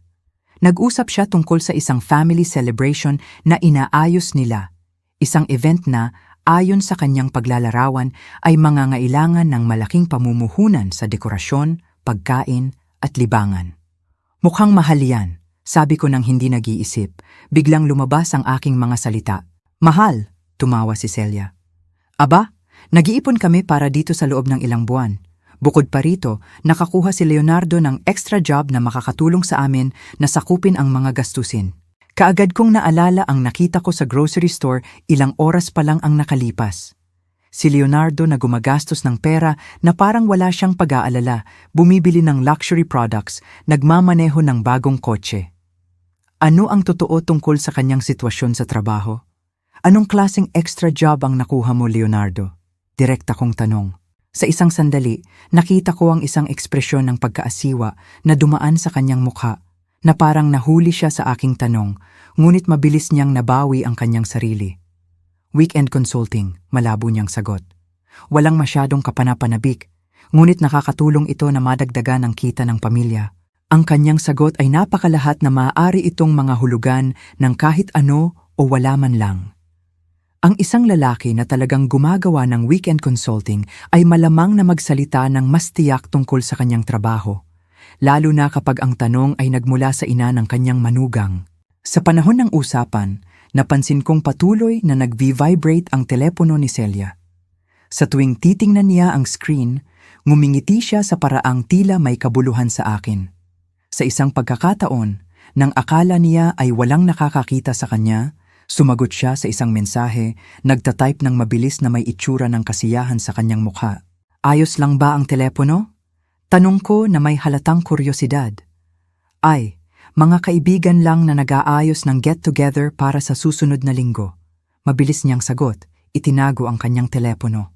A: Nag-usap siya tungkol sa isang family celebration na inaayos nila, isang event na, ayon sa kanyang paglalarawan, ay mangangailangan ng malaking pamumuhunan sa dekorasyon, pagkain at libangan. Mukhang mahal yan, sabi ko nang hindi nag-iisip. Biglang lumabas ang aking mga salita. Mahal, tumawa si Celia. Aba, nag-iipon kami para dito sa loob ng ilang buwan. Bukod pa rito, nakakuha si Leonardo ng extra job na makakatulong sa amin na sakupin ang mga gastusin. Kaagad kong naalala ang nakita ko sa grocery store ilang oras pa lang ang nakalipas. Si Leonardo na gumagastos ng pera na parang wala siyang pag-aalala, bumibili ng luxury products, nagmamaneho ng bagong kotse. Ano ang totoo tungkol sa kanyang sitwasyon sa trabaho? Anong klaseng extra job ang nakuha mo, Leonardo? Direkta kong tanong. Sa isang sandali, nakita ko ang isang ekspresyon ng pagkaasiwa na dumaan sa kanyang mukha, na parang nahuli siya sa aking tanong, ngunit mabilis niyang nabawi ang kanyang sarili. Weekend consulting, malabo niyang sagot. Walang masyadong kapanapanabik, ngunit nakakatulong ito na madagdagan ang kita ng pamilya. Ang kanyang sagot ay napakalahat na maaari itong mga hulugan ng kahit ano o wala man lang. Ang isang lalaki na talagang gumagawa ng weekend consulting ay malamang na magsalita ng mas tiyak tungkol sa kanyang trabaho, lalo na kapag ang tanong ay nagmula sa ina ng kanyang manugang. Sa panahon ng usapan, napansin kong patuloy na nag-vibrate ang telepono ni Celia. Sa tuwing titingnan niya ang screen, ngumingiti siya sa paraang tila may kabuluhan sa akin. Sa isang pagkakataon, nang akala niya ay walang nakakakita sa kanya, sumagot siya sa isang mensahe, nagtatype ng mabilis na may itsura ng kasiyahan sa kanyang mukha. Ayos lang ba ang telepono? Tanong ko na may halatang kuryosidad. Ay, mga kaibigan lang na nag-aayos ng get-together para sa susunod na linggo. Mabilis niyang sagot, itinago ang kanyang telepono.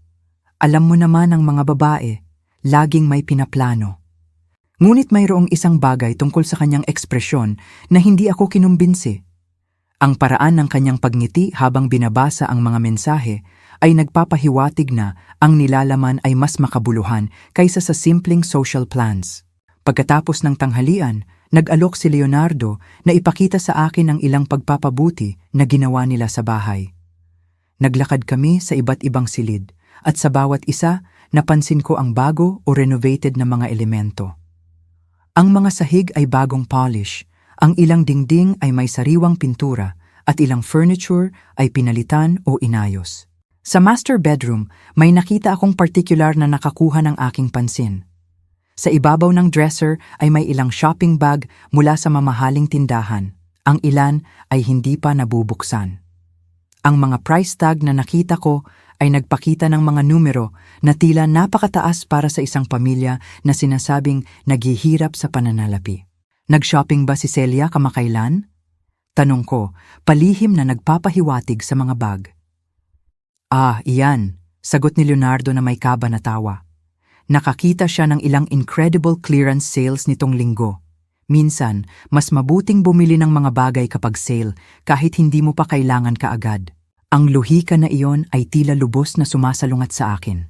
A: Alam mo naman ang mga babae, laging may pinaplano. Ngunit mayroong isang bagay tungkol sa kanyang ekspresyon na hindi ako kinumbinsi. Ang paraan ng kanyang pagngiti habang binabasa ang mga mensahe ay nagpapahiwatig na ang nilalaman ay mas makabuluhan kaysa sa simpleng social plans. Pagkatapos ng tanghalian, nag-alok si Leonardo na ipakita sa akin ang ilang pagpapabuti na ginawa nila sa bahay. Naglakad kami sa iba't ibang silid at sa bawat isa napansin ko ang bago o renovated na mga elemento. Ang mga sahig ay bagong polish, ang ilang dingding ay may sariwang pintura at ilang furniture ay pinalitan o inayos. Sa master bedroom, may nakita akong particular na nakakuha ng aking pansin. Sa ibabaw ng dresser ay may ilang shopping bag mula sa mamahaling tindahan. Ang ilan ay hindi pa nabubuksan. Ang mga price tag na nakita ko ay nagpakita ng mga numero na tila napakataas para sa isang pamilya na sinasabing naghihirap sa pananalapi. Nag-shopping ba si Celia kamakailan? Tanong ko, palihim na nagpapahiwatig sa mga bag. Ah, iyan, sagot ni Leonardo na may kaba na tawa. Nakakita siya ng ilang incredible clearance sales nitong linggo. Minsan, mas mabuting bumili ng mga bagay kapag sale kahit hindi mo pa kailangan kaagad. Ang luhika na iyon ay tila lubos na sumasalungat sa akin.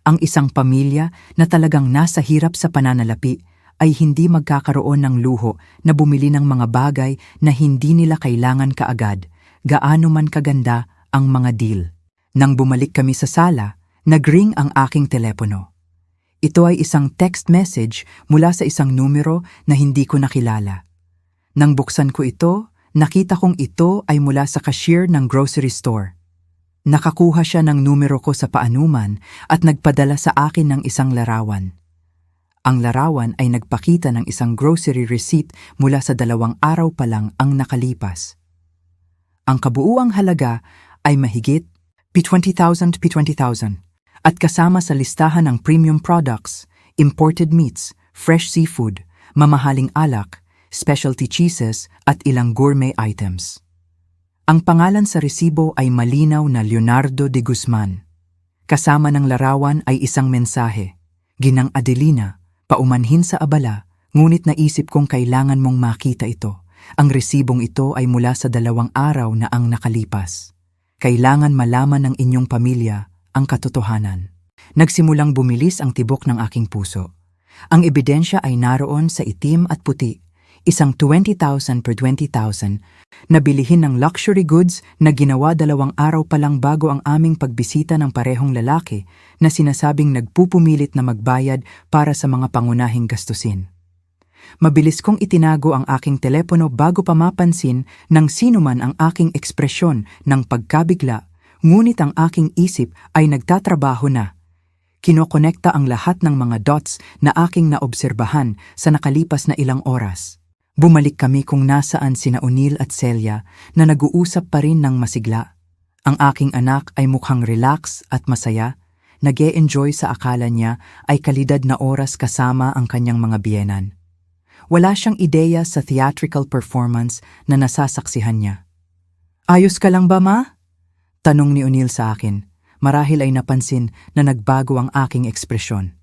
A: Ang isang pamilya na talagang nasa hirap sa pananalapi ay hindi magkakaroon ng luho na bumili ng mga bagay na hindi nila kailangan kaagad, gaano man kaganda ang mga deal. Nang bumalik kami sa sala, Nagring ang aking telepono. Ito ay isang text message mula sa isang numero na hindi ko nakilala. Nang buksan ko ito, nakita kong ito ay mula sa cashier ng grocery store. Nakakuha siya ng numero ko sa paanuman at nagpadala sa akin ng isang larawan. Ang larawan ay nagpakita ng isang grocery receipt mula sa 2 araw pa lang ang nakalipas. Ang kabuuang halaga ay mahigit P20,000 at kasama sa listahan ng premium products, imported meats, fresh seafood, mamahaling alak, specialty cheeses at ilang gourmet items. Ang pangalan sa resibo ay malinaw na Leonardo de Guzman. Kasama ng larawan ay isang mensahe, Ginang Adelina, paumanhin sa abala, ngunit naisip kong kailangan mong makita ito. Ang resibong ito ay mula sa 2 araw na ang nakalipas. Kailangan malaman ng inyong pamilya ang katotohanan. Nagsimulang bumilis ang tibok ng aking puso. Ang ebidensya ay naroon sa itim at puti, isang 20,000 per 20,000 na bilihin ng luxury goods na ginawa 2 araw pa lang bago ang aming pagbisita ng parehong lalaki na sinasabing nagpupumilit na magbayad para sa mga pangunahing gastusin. Mabilis kong itinago ang aking telepono bago pa mapansin ng sinuman ang aking ekspresyon ng pagkabigla, ngunit ang aking isip ay nagtatrabaho na. Kinokonekta ang lahat ng mga dots na aking naobserbahan sa nakalipas na ilang oras. Bumalik kami kung nasaan sina O'Neil at Celia na nag-uusap pa rin ng masigla. Ang aking anak ay mukhang relax at masaya, nag-e-enjoy sa akala niya ay kalidad na oras kasama ang kanyang mga biyenan. Wala siyang ideya sa theatrical performance na nasasaksihan niya. "Ayos ka lang ba, Ma?" Tanong ni O'Neil sa akin. Marahil ay napansin na nagbago ang aking ekspresyon.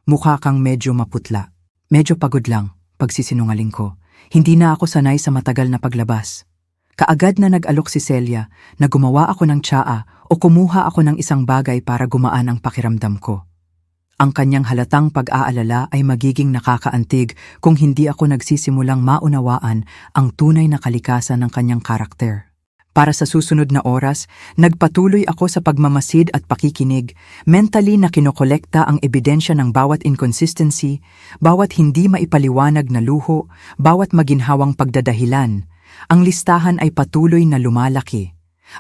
A: "Mukha kang medyo maputla. Medyo pagod lang," pagsisinungaling ko. Hindi na ako sanay sa matagal na paglabas. Kaagad na nag-alok si Celia na gumawa ako ng tsaa o kumuha ako ng isang bagay para gumaan ang pakiramdam ko. Ang kanyang halatang pag-aalala ay magiging nakakaantig kung hindi ako nagsisimulang maunawaan ang tunay na kalikasan ng kanyang karakter. Para sa susunod na oras, nagpatuloy ako sa pagmamasid at pakikinig, mentally na kinokolekta ang ebidensya ng bawat inconsistency, bawat hindi maipaliwanag na luho, bawat maginhawang pagdadahilan. Ang listahan ay patuloy na lumalaki.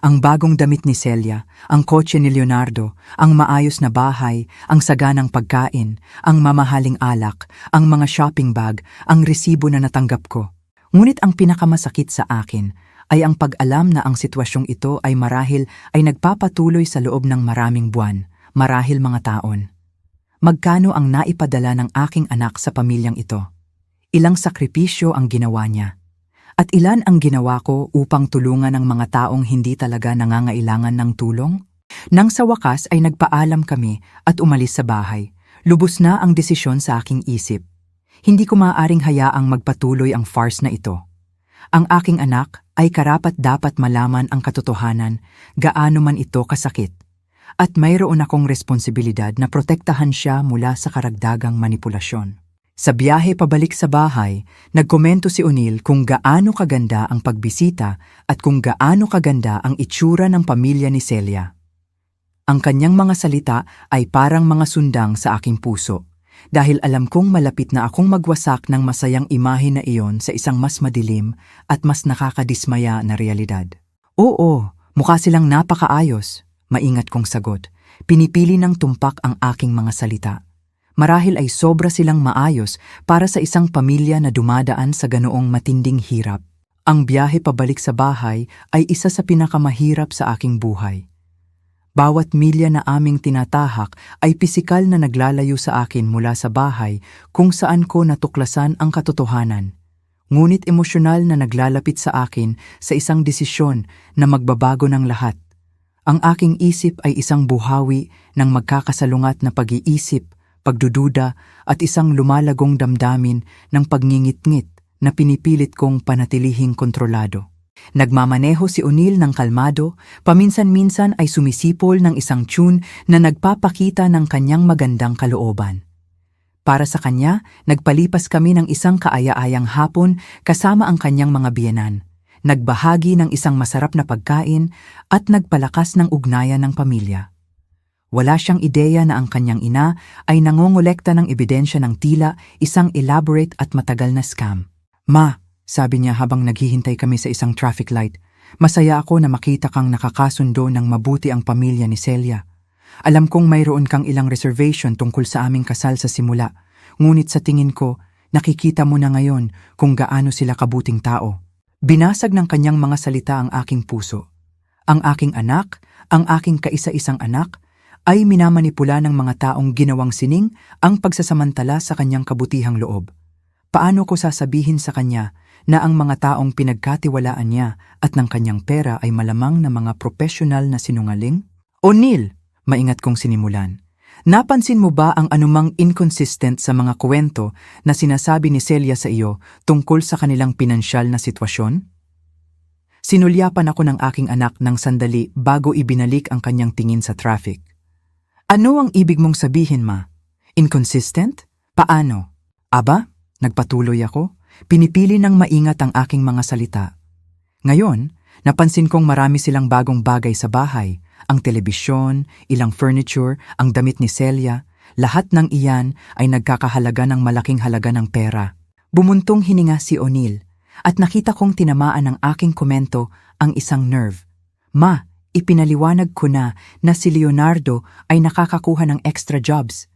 A: Ang bagong damit ni Celia, ang kotse ni Leonardo, ang maayos na bahay, ang saganang pagkain, ang mamahaling alak, ang mga shopping bag, ang resibo na natanggap ko. Ngunit ang pinakamasakit sa akin ay ang pag-alam na ang sitwasyong ito ay marahil ay nagpapatuloy sa loob ng maraming buwan, marahil mga taon. Magkano ang naipadala ng aking anak sa pamilyang ito? Ilang sakripisyo ang ginawa niya? At ilan ang ginawa ko upang tulungan ang mga taong hindi talaga nangangailangan ng tulong? Nang sa wakas ay nagpaalam kami at umalis sa bahay, lubos na ang desisyon sa aking isip. Hindi ko maaaring hayaang magpatuloy ang farce na ito. Ang aking anak ay karapat-dapat malaman ang katotohanan, gaano man ito kasakit. At mayroon akong responsibilidad na protektahan siya mula sa karagdagang manipulasyon. Sa biyahe pabalik sa bahay, nagkomento si O'Neil kung gaano kaganda ang pagbisita at kung gaano kaganda ang itsura ng pamilya ni Celia. Ang kanyang mga salita ay parang mga sundang sa aking puso, dahil alam kong malapit na akong magwasak ng masayang imahe na iyon sa isang mas madilim at mas nakakadismaya na realidad. "Oo, mukha silang napakaayos," maingat kong sagot. Pinipili ng tumpak ang aking mga salita. Marahil ay sobra silang maayos para sa isang pamilya na dumadaan sa ganoong matinding hirap. Ang biyahe pabalik sa bahay ay isa sa pinakamahirap sa aking buhay. Bawat milya na aming tinatahak ay pisikal na naglalayo sa akin mula sa bahay kung saan ko natuklasan ang katotohanan. Ngunit emosyonal na naglalapit sa akin sa isang desisyon na magbabago ng lahat. Ang aking isip ay isang buhawi ng magkakasalungat na pag-iisip, pagdududa at isang lumalagong damdamin ng pagngingit-ngit na pinipilit kong panatilihing kontrolado. Nagmamaneho si O'Neil ng kalmado, paminsan-minsan ay sumisipol ng isang tune na nagpapakita ng kanyang magandang kalooban. Para sa kanya, nagpalipas kami ng isang kaaya-ayang hapon kasama ang kanyang mga biyenan, nagbahagi ng isang masarap na pagkain at nagpalakas ng ugnayan ng pamilya. Wala siyang ideya na ang kanyang ina ay nangongolekta ng ebidensya ng tila isang elaborate at matagal na scam. Ma, sabi niya habang naghihintay kami sa isang traffic light, masaya ako na makita kang nakakasundo ng mabuti ang pamilya ni Celia. Alam kong mayroon kang ilang reservation tungkol sa aming kasal sa simula, ngunit sa tingin ko, nakikita mo na ngayon kung gaano sila kabuting tao. Binasag ng kanyang mga salita ang aking puso. Ang aking anak, ang aking kaisa-isang anak, ay minamanipula ng mga taong ginawang sining ang pagsasamantala sa kanyang kabutihang loob. Paano ko sasabihin sa kanya na ang mga taong pinagkatiwalaan niya at ng kanyang pera ay malamang na mga profesional na sinungaling? O'Neil, maingat kong sinimulan. Napansin mo ba ang anumang inconsistent sa mga kwento na sinasabi ni Celia sa iyo tungkol sa kanilang pinansyal na sitwasyon? Sinulyapan ako ng aking anak ng sandali bago ibinalik ang kanyang tingin sa traffic. Ano ang ibig mong sabihin, ma? Inconsistent? Paano? Aba, nagpatuloy ako. Pinipili ng maingat ang aking mga salita. Ngayon, napansin kong marami silang bagong bagay sa bahay. Ang telebisyon, ilang furniture, ang damit ni Celia, lahat ng iyan ay nagkakahalaga ng malaking halaga ng pera. Bumuntong hininga si O'Neil at nakita kong tinamaan ng aking komento ang isang nerve. Ma, ipinaliwanag ko na si Leonardo ay nakakakuha ng extra jobs.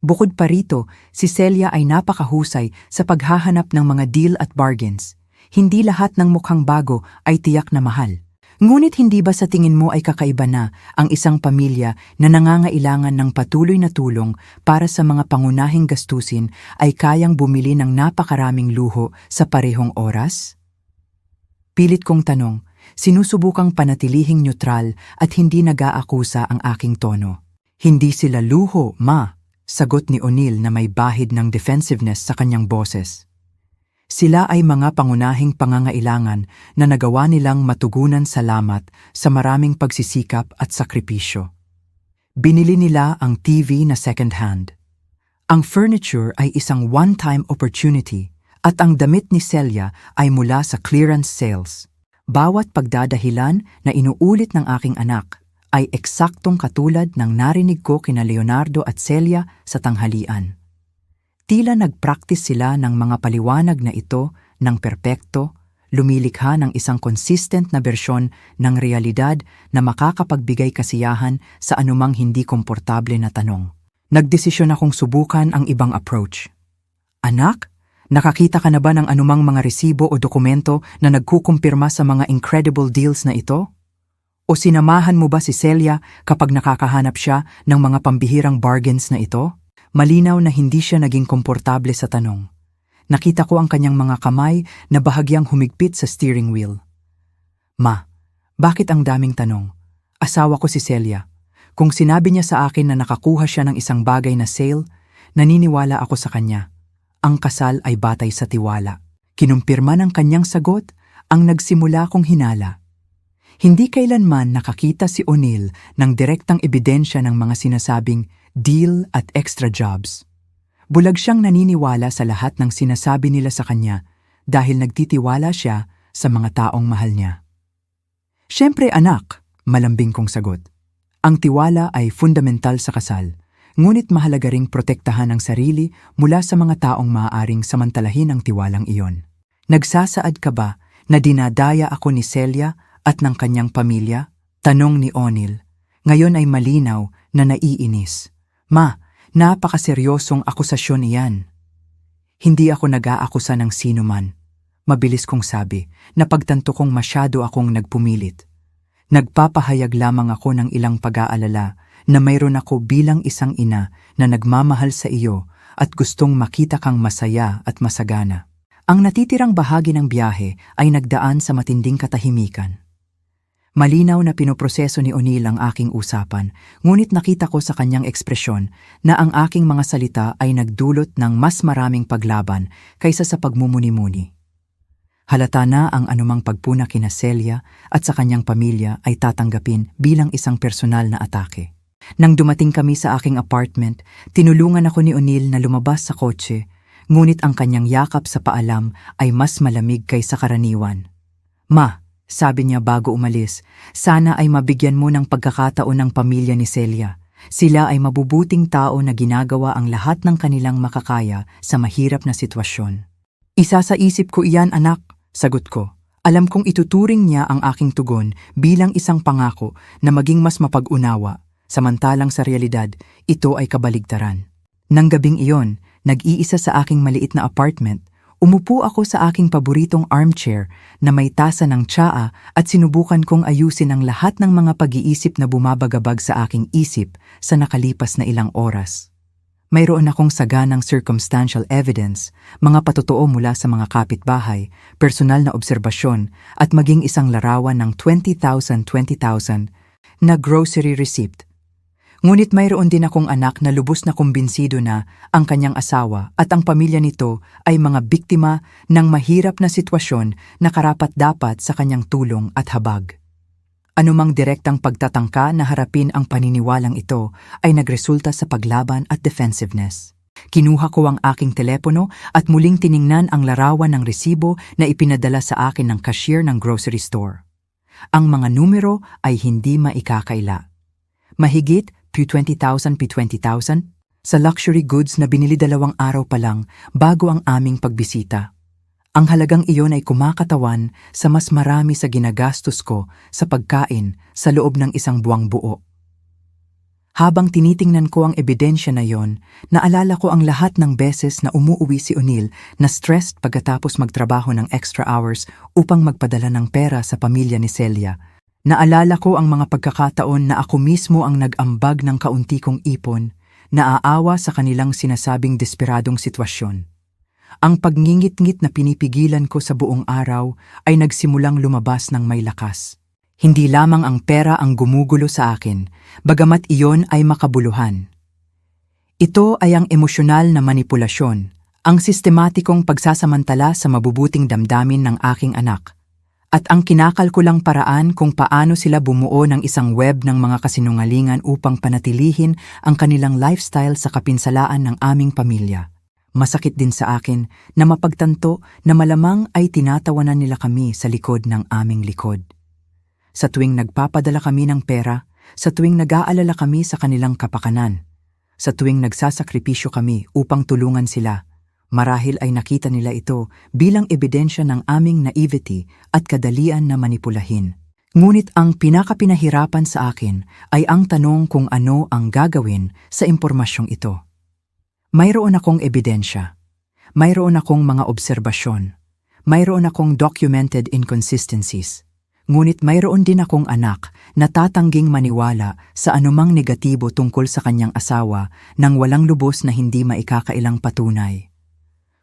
A: Bukod pa rito, si Celia ay napakahusay sa paghahanap ng mga deal at bargains. Hindi lahat ng mukhang bago ay tiyak na mahal. Ngunit hindi ba sa tingin mo ay kakaiba na ang isang pamilya na nangangailangan ng patuloy na tulong para sa mga pangunahing gastusin ay kayang bumili ng napakaraming luho sa parehong oras? Pilit kong tanong, sinusubukang panatilihing neutral at hindi nag-aakusa ang aking tono. Hindi sila luho, ma, sagot ni O'Neil na may bahid ng defensiveness sa kanyang boses. Sila ay mga pangunahing pangangailangan na nagawa nilang matugunan salamat sa maraming pagsisikap at sakripisyo. Binili nila ang TV na second-hand. Ang furniture ay isang one-time opportunity at ang damit ni Celia ay mula sa clearance sales. Bawat pagdadahilan na inuulit ng aking anak ay eksaktong katulad ng narinig ko kina Leonardo at Celia sa tanghalian. Tila nag-practice sila ng mga paliwanag na ito ng perpekto, lumilikha ng isang consistent na bersyon ng realidad na makakapagbigay kasiyahan sa anumang hindi komportable na tanong. Nagdesisyon akong subukan ang ibang approach. Anak, nakakita ka na ba ng anumang mga resibo o dokumento na nagkukumpirma sa mga incredible deals na ito? O sinamahan mo ba si Celia kapag nakakahanap siya ng mga pambihirang bargains na ito? Malinaw na hindi siya naging komportable sa tanong. Nakita ko ang kanyang mga kamay na bahagyang humigpit sa steering wheel. Ma, bakit ang daming tanong? Asawa ko si Celia. Kung sinabi niya sa akin na nakakuha siya ng isang bagay na sale, naniniwala ako sa kanya. Ang kasal ay batay sa tiwala. Kinumpirma ng kanyang sagot ang nagsimula kong hinala. Hindi kailanman nakakita si O'Neil ng direktang ebidensya ng mga sinasabing deal at extra jobs. Bulag siyang naniniwala sa lahat ng sinasabi nila sa kanya dahil nagtitiwala siya sa mga taong mahal niya. Siyempre anak, malambing kong sagot. Ang tiwala ay fundamental sa kasal, ngunit mahalaga ring protektahan ang sarili mula sa mga taong maaaring samantalahin ang tiwalang iyon. Nagsasaad ka ba na dinadaya ako ni Celia at ng kanyang pamilya? Tanong ni O'Neil. Ngayon ay malinaw na naiinis. Ma, napakaseryosong akusasyon iyan. Hindi ako nag-aakusa ng sino man. Mabilis kong sabi, napagtanto kong masyado akong nagpumilit. Nagpapahayag lamang ako ng ilang pag-aalala na mayroon ako bilang isang ina na nagmamahal sa iyo at gustong makita kang masaya at masagana. Ang natitirang bahagi ng biyahe ay nagdaan sa matinding katahimikan. Malinaw na pinoproseso ni O'Neil ang aking usapan, ngunit nakita ko sa kanyang ekspresyon na ang aking mga salita ay nagdulot ng mas maraming paglaban kaysa sa pagmumuni-muni. Halata na ang anumang pagpuna kina Celia at sa kanyang pamilya ay tatanggapin bilang isang personal na atake. Nang dumating kami sa aking apartment, tinulungan ako ni O'Neil na lumabas sa kotse, ngunit ang kanyang yakap sa paalam ay mas malamig kaysa karaniwan. Ma, sabi niya bago umalis, sana ay mabigyan mo ng pagkakataon ng pamilya ni Celia. Sila ay mabubuting tao na ginagawa ang lahat ng kanilang makakaya sa mahirap na sitwasyon. Isa sa isip ko iyan, anak, sagot ko. Alam kong ituturing niya ang aking tugon bilang isang pangako na maging mas mapag-unawa, samantalang sa realidad, ito ay kabaligtaran. Nang gabing iyon, nag-iisa sa aking maliit na apartment, umupo ako sa aking paboritong armchair na may tasa ng tsaa at sinubukan kong ayusin ang lahat ng mga pag-iisip na bumabagabag sa aking isip sa nakalipas na ilang oras. Mayroon akong saganang circumstantial evidence, mga patotoo mula sa mga kapitbahay, personal na obserbasyon at maging isang larawan ng 20,000 na grocery receipt. Ngunit mayroon din akong anak na lubos na kumbinsido na ang kanyang asawa at ang pamilya nito ay mga biktima ng mahirap na sitwasyon na karapat-dapat sa kanyang tulong at habag. Anumang direktang pagtatangka na harapin ang paniniwalang ito ay nagresulta sa paglaban at defensiveness. Kinuha ko ang aking telepono at muling tiningnan ang larawan ng resibo na ipinadala sa akin ng cashier ng grocery store. Ang mga numero ay hindi maikakaila. Mahigit P20,000 sa luxury goods na binili 2 araw pa lang bago ang aming pagbisita. Ang halagang iyon ay kumakatawan sa mas marami sa ginagastos ko sa pagkain sa loob ng isang buwang buo. Habang tinitingnan ko ang ebidensya na yon, naalala ko ang lahat ng beses na umuuwi si O'Neil na stressed pagkatapos magtrabaho ng extra hours upang magpadala ng pera sa pamilya ni Celia. Naalala ko ang mga pagkakataon na ako mismo ang nag-ambag ng kaunti kong ipon, naaawa sa kanilang sinasabing desperadong sitwasyon. Ang pagngingit-ngit na pinipigilan ko sa buong araw ay nagsimulang lumabas ng may lakas. Hindi lamang ang pera ang gumugulo sa akin, bagamat iyon ay makabuluhan. Ito ay ang emosyonal na manipulasyon, ang sistematikong pagsasamantala sa mabubuting damdamin ng aking anak, at ang kinakalkulang paraan kung paano sila bumuo ng isang web ng mga kasinungalingan upang panatilihin ang kanilang lifestyle sa kapinsalaan ng aming pamilya. Masakit din sa akin na mapagtanto na malamang ay tinatawanan nila kami sa likod ng aming likod. Sa tuwing nagpapadala kami ng pera, sa tuwing nag-aalala kami sa kanilang kapakanan, sa tuwing nagsasakripisyo kami upang tulungan sila, marahil ay nakita nila ito bilang ebidensya ng aming naivety at kadalian na manipulahin. Ngunit ang pinakapinahirapan sa akin ay ang tanong kung ano ang gagawin sa impormasyong ito. Mayroon akong ebidensya, mayroon akong mga obserbasyon, mayroon akong documented inconsistencies, ngunit mayroon din akong anak na tatangging maniwala sa anumang negatibo tungkol sa kanyang asawa nang walang lubos na hindi maikakailang patunay.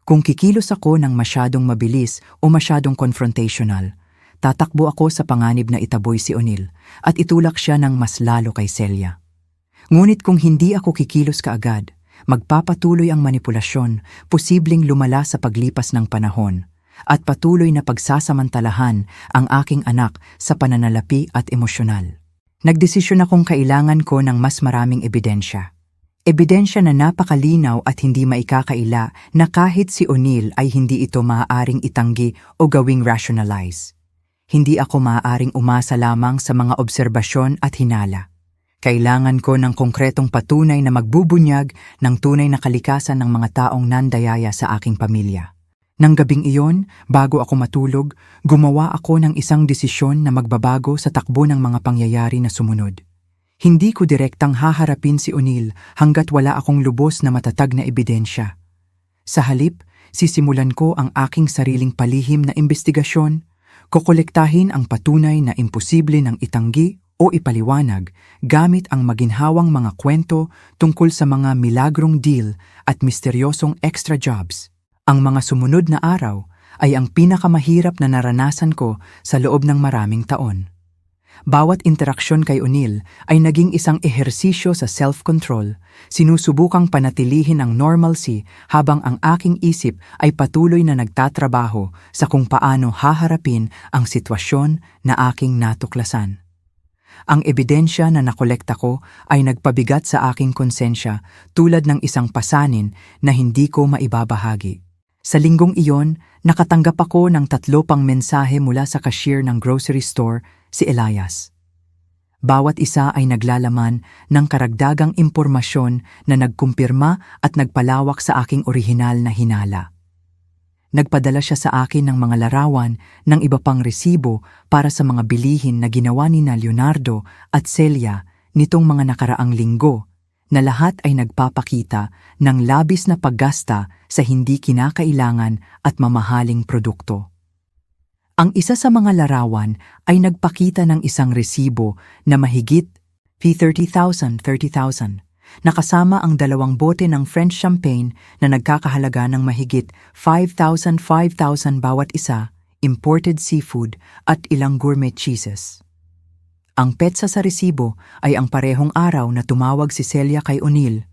A: Kung kikilos ako ng masyadong mabilis o masyadong confrontational, tatakbo ako sa panganib na itaboy si O'Neil at itulak siya ng mas lalo kay Celia. Ngunit kung hindi ako kikilos kaagad, magpapatuloy ang manipulasyon, posibleng lumala sa paglipas ng panahon, at patuloy na pagsasamantalahan ang aking anak sa pananalapi at emosyonal. Nagdesisyon akong kailangan ko ng mas maraming ebidensya. Ebidensya na napakalinaw at hindi maikakaila na kahit si O'Neil ay hindi ito maaaring itanggi o gawing rationalize. Hindi ako maaaring umasa lamang sa mga obserbasyon at hinala. Kailangan ko ng konkretong patunay na magbubunyag ng tunay na kalikasan ng mga taong nandayaya sa aking pamilya. Nang gabing iyon, bago ako matulog, gumawa ako ng isang desisyon na magbabago sa takbo ng mga pangyayari na sumunod. Hindi ko direktang haharapin si O'Neil hanggat wala akong lubos na matatag na ebidensya. Sa halip, sisimulan ko ang aking sariling palihim na imbestigasyon, kokolektahin ang patunay na imposible ng itanggi o ipaliwanag gamit ang maginhawang mga kwento tungkol sa mga milagrong deal at misteryosong extra jobs. Ang mga sumunod na araw ay ang pinakamahirap na naranasan ko sa loob ng maraming taon. Bawat interaksyon kay O'Neil ay naging isang ehersisyo sa self-control, sinusubukang panatilihin ang normalcy habang ang aking isip ay patuloy na nagtatrabaho sa kung paano haharapin ang sitwasyon na aking natuklasan. Ang ebidensya na nakolekta ko ay nagpabigat sa aking konsensya tulad ng isang pasanin na hindi ko maibabahagi. Sa linggong iyon, nakatanggap ako ng 3 pang mensahe mula sa cashier ng grocery store, si Elias. Bawat isa ay naglalaman ng karagdagang impormasyon na nagkumpirma at nagpalawak sa aking orihinal na hinala. Nagpadala siya sa akin ng mga larawan ng iba pang resibo para sa mga bilihin na ginawa ni Leonardo at Celia nitong mga nakaraang linggo, na lahat ay nagpapakita ng labis na paggasta sa hindi kinakailangan at mamahaling produkto. Ang isa sa mga larawan ay nagpakita ng isang resibo na mahigit P30,000, nakasama ang 2 bote ng French champagne na nagkakahalaga ng mahigit 5,000 bawat isa, imported seafood at ilang gourmet cheeses. Ang petsa sa resibo ay ang parehong araw na tumawag si Celia kay O'Neill,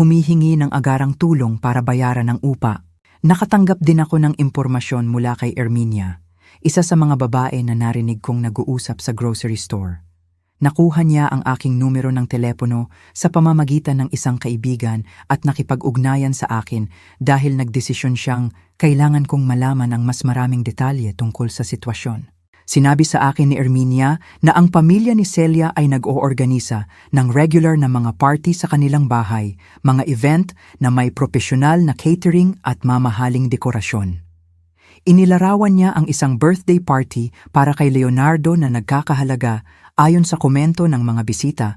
A: humihingi ng agarang tulong para bayaran ang upa. Nakatanggap din ako ng impormasyon mula kay Erminia, isa sa mga babae na narinig kong nag-uusap sa grocery store. Nakuha niya ang aking numero ng telepono sa pamamagitan ng isang kaibigan at nakipag-ugnayan sa akin dahil nagdesisyon siyang kailangan kong malaman ang mas maraming detalye tungkol sa sitwasyon. Sinabi sa akin ni Erminia na ang pamilya ni Celia ay nag-oorganisa ng regular na mga party sa kanilang bahay, mga event na may profesional na catering at mamahaling dekorasyon. Inilarawan niya ang isang birthday party para kay Leonardo na nagkakahalaga, ayon sa komento ng mga bisita,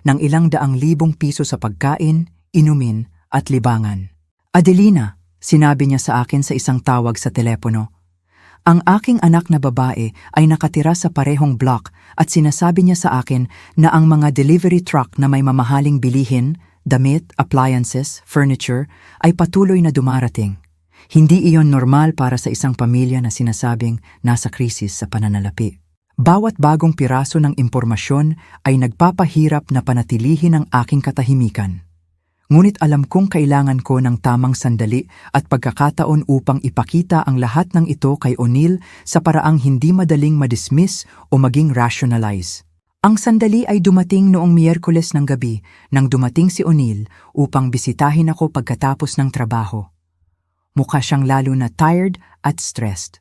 A: ng ilang daang libong piso sa pagkain, inumin at libangan. "Adelina," sinabi niya sa akin sa isang tawag sa telepono, "ang aking anak na babae ay nakatira sa parehong block at sinasabi niya sa akin na ang mga delivery truck na may mamahaling bilihin, damit, appliances, furniture ay patuloy na dumarating. Hindi iyon normal para sa isang pamilya na sinasabing nasa krisis sa pananalapi." Bawat bagong piraso ng impormasyon ay nagpapahirap na panatilihin ang aking katahimikan. Ngunit alam kong kailangan ko ng tamang sandali at pagkakataon upang ipakita ang lahat ng ito kay O'Neill sa paraang hindi madaling madismiss o maging rationalize. Ang sandali ay dumating noong Miyerkules ng gabi nang dumating si O'Neill upang bisitahin ako pagkatapos ng trabaho. Mukha siyang lalo na tired at stressed.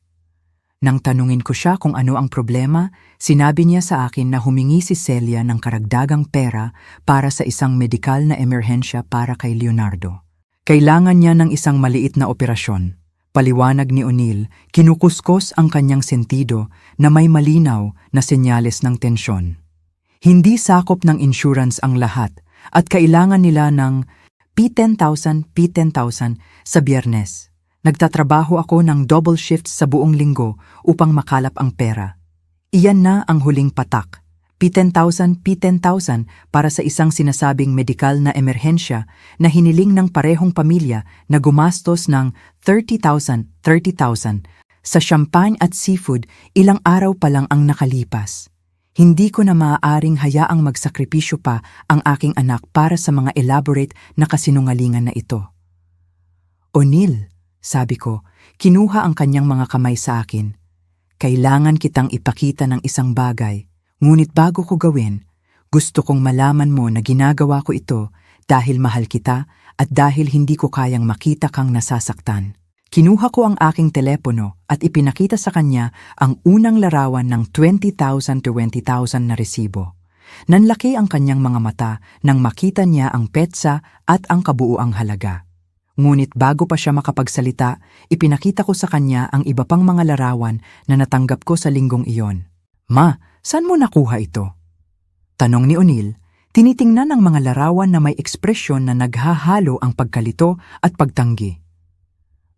A: Nang tanungin ko siya kung ano ang problema, sinabi niya sa akin na humingi si Celia ng karagdagang pera para sa isang medikal na emerhensya para kay Leonardo. Kailangan niya ng isang maliit na operasyon. Paliwanag ni O'Neill, kinukuskos ang kanyang sentido na may malinaw na senyales ng tensyon. Hindi sakop ng insurance ang lahat at kailangan nila ng P10,000 sa Biyernes. Nagtatrabaho ako ng double shifts sa buong linggo upang makalap ang pera. Iyan na ang huling patak. P10,000 para sa isang sinasabing medikal na emerhensya na hiniling ng parehong pamilya na gumastos ng 30,000 sa champagne at seafood. Ilang araw pa lang ang nakalipas. Hindi ko na maaaring hayaang magsakripisyo pa ang aking anak para sa mga elaborate na kasinungalingan na ito. "O'Neill," sabi ko, kinuha ang kanyang mga kamay sa akin. "Kailangan kitang ipakita ng isang bagay, ngunit bago ko gawin, gusto kong malaman mo na ginagawa ko ito dahil mahal kita at dahil hindi ko kayang makita kang nasasaktan." Kinuha ko ang aking telepono at ipinakita sa kanya ang unang larawan ng 20,000 na resibo. Nanlaki ang kanyang mga mata nang makita niya ang petsa at ang kabuuang halaga. Ngunit bago pa siya makapagsalita, ipinakita ko sa kanya ang iba pang mga larawan na natanggap ko sa linggong iyon. "Ma, saan mo nakuha ito?" tanong ni O'Neill. Tinitingnan ang mga larawan na may ekspresyon na naghahalo ang pagkalito at pagtanggi.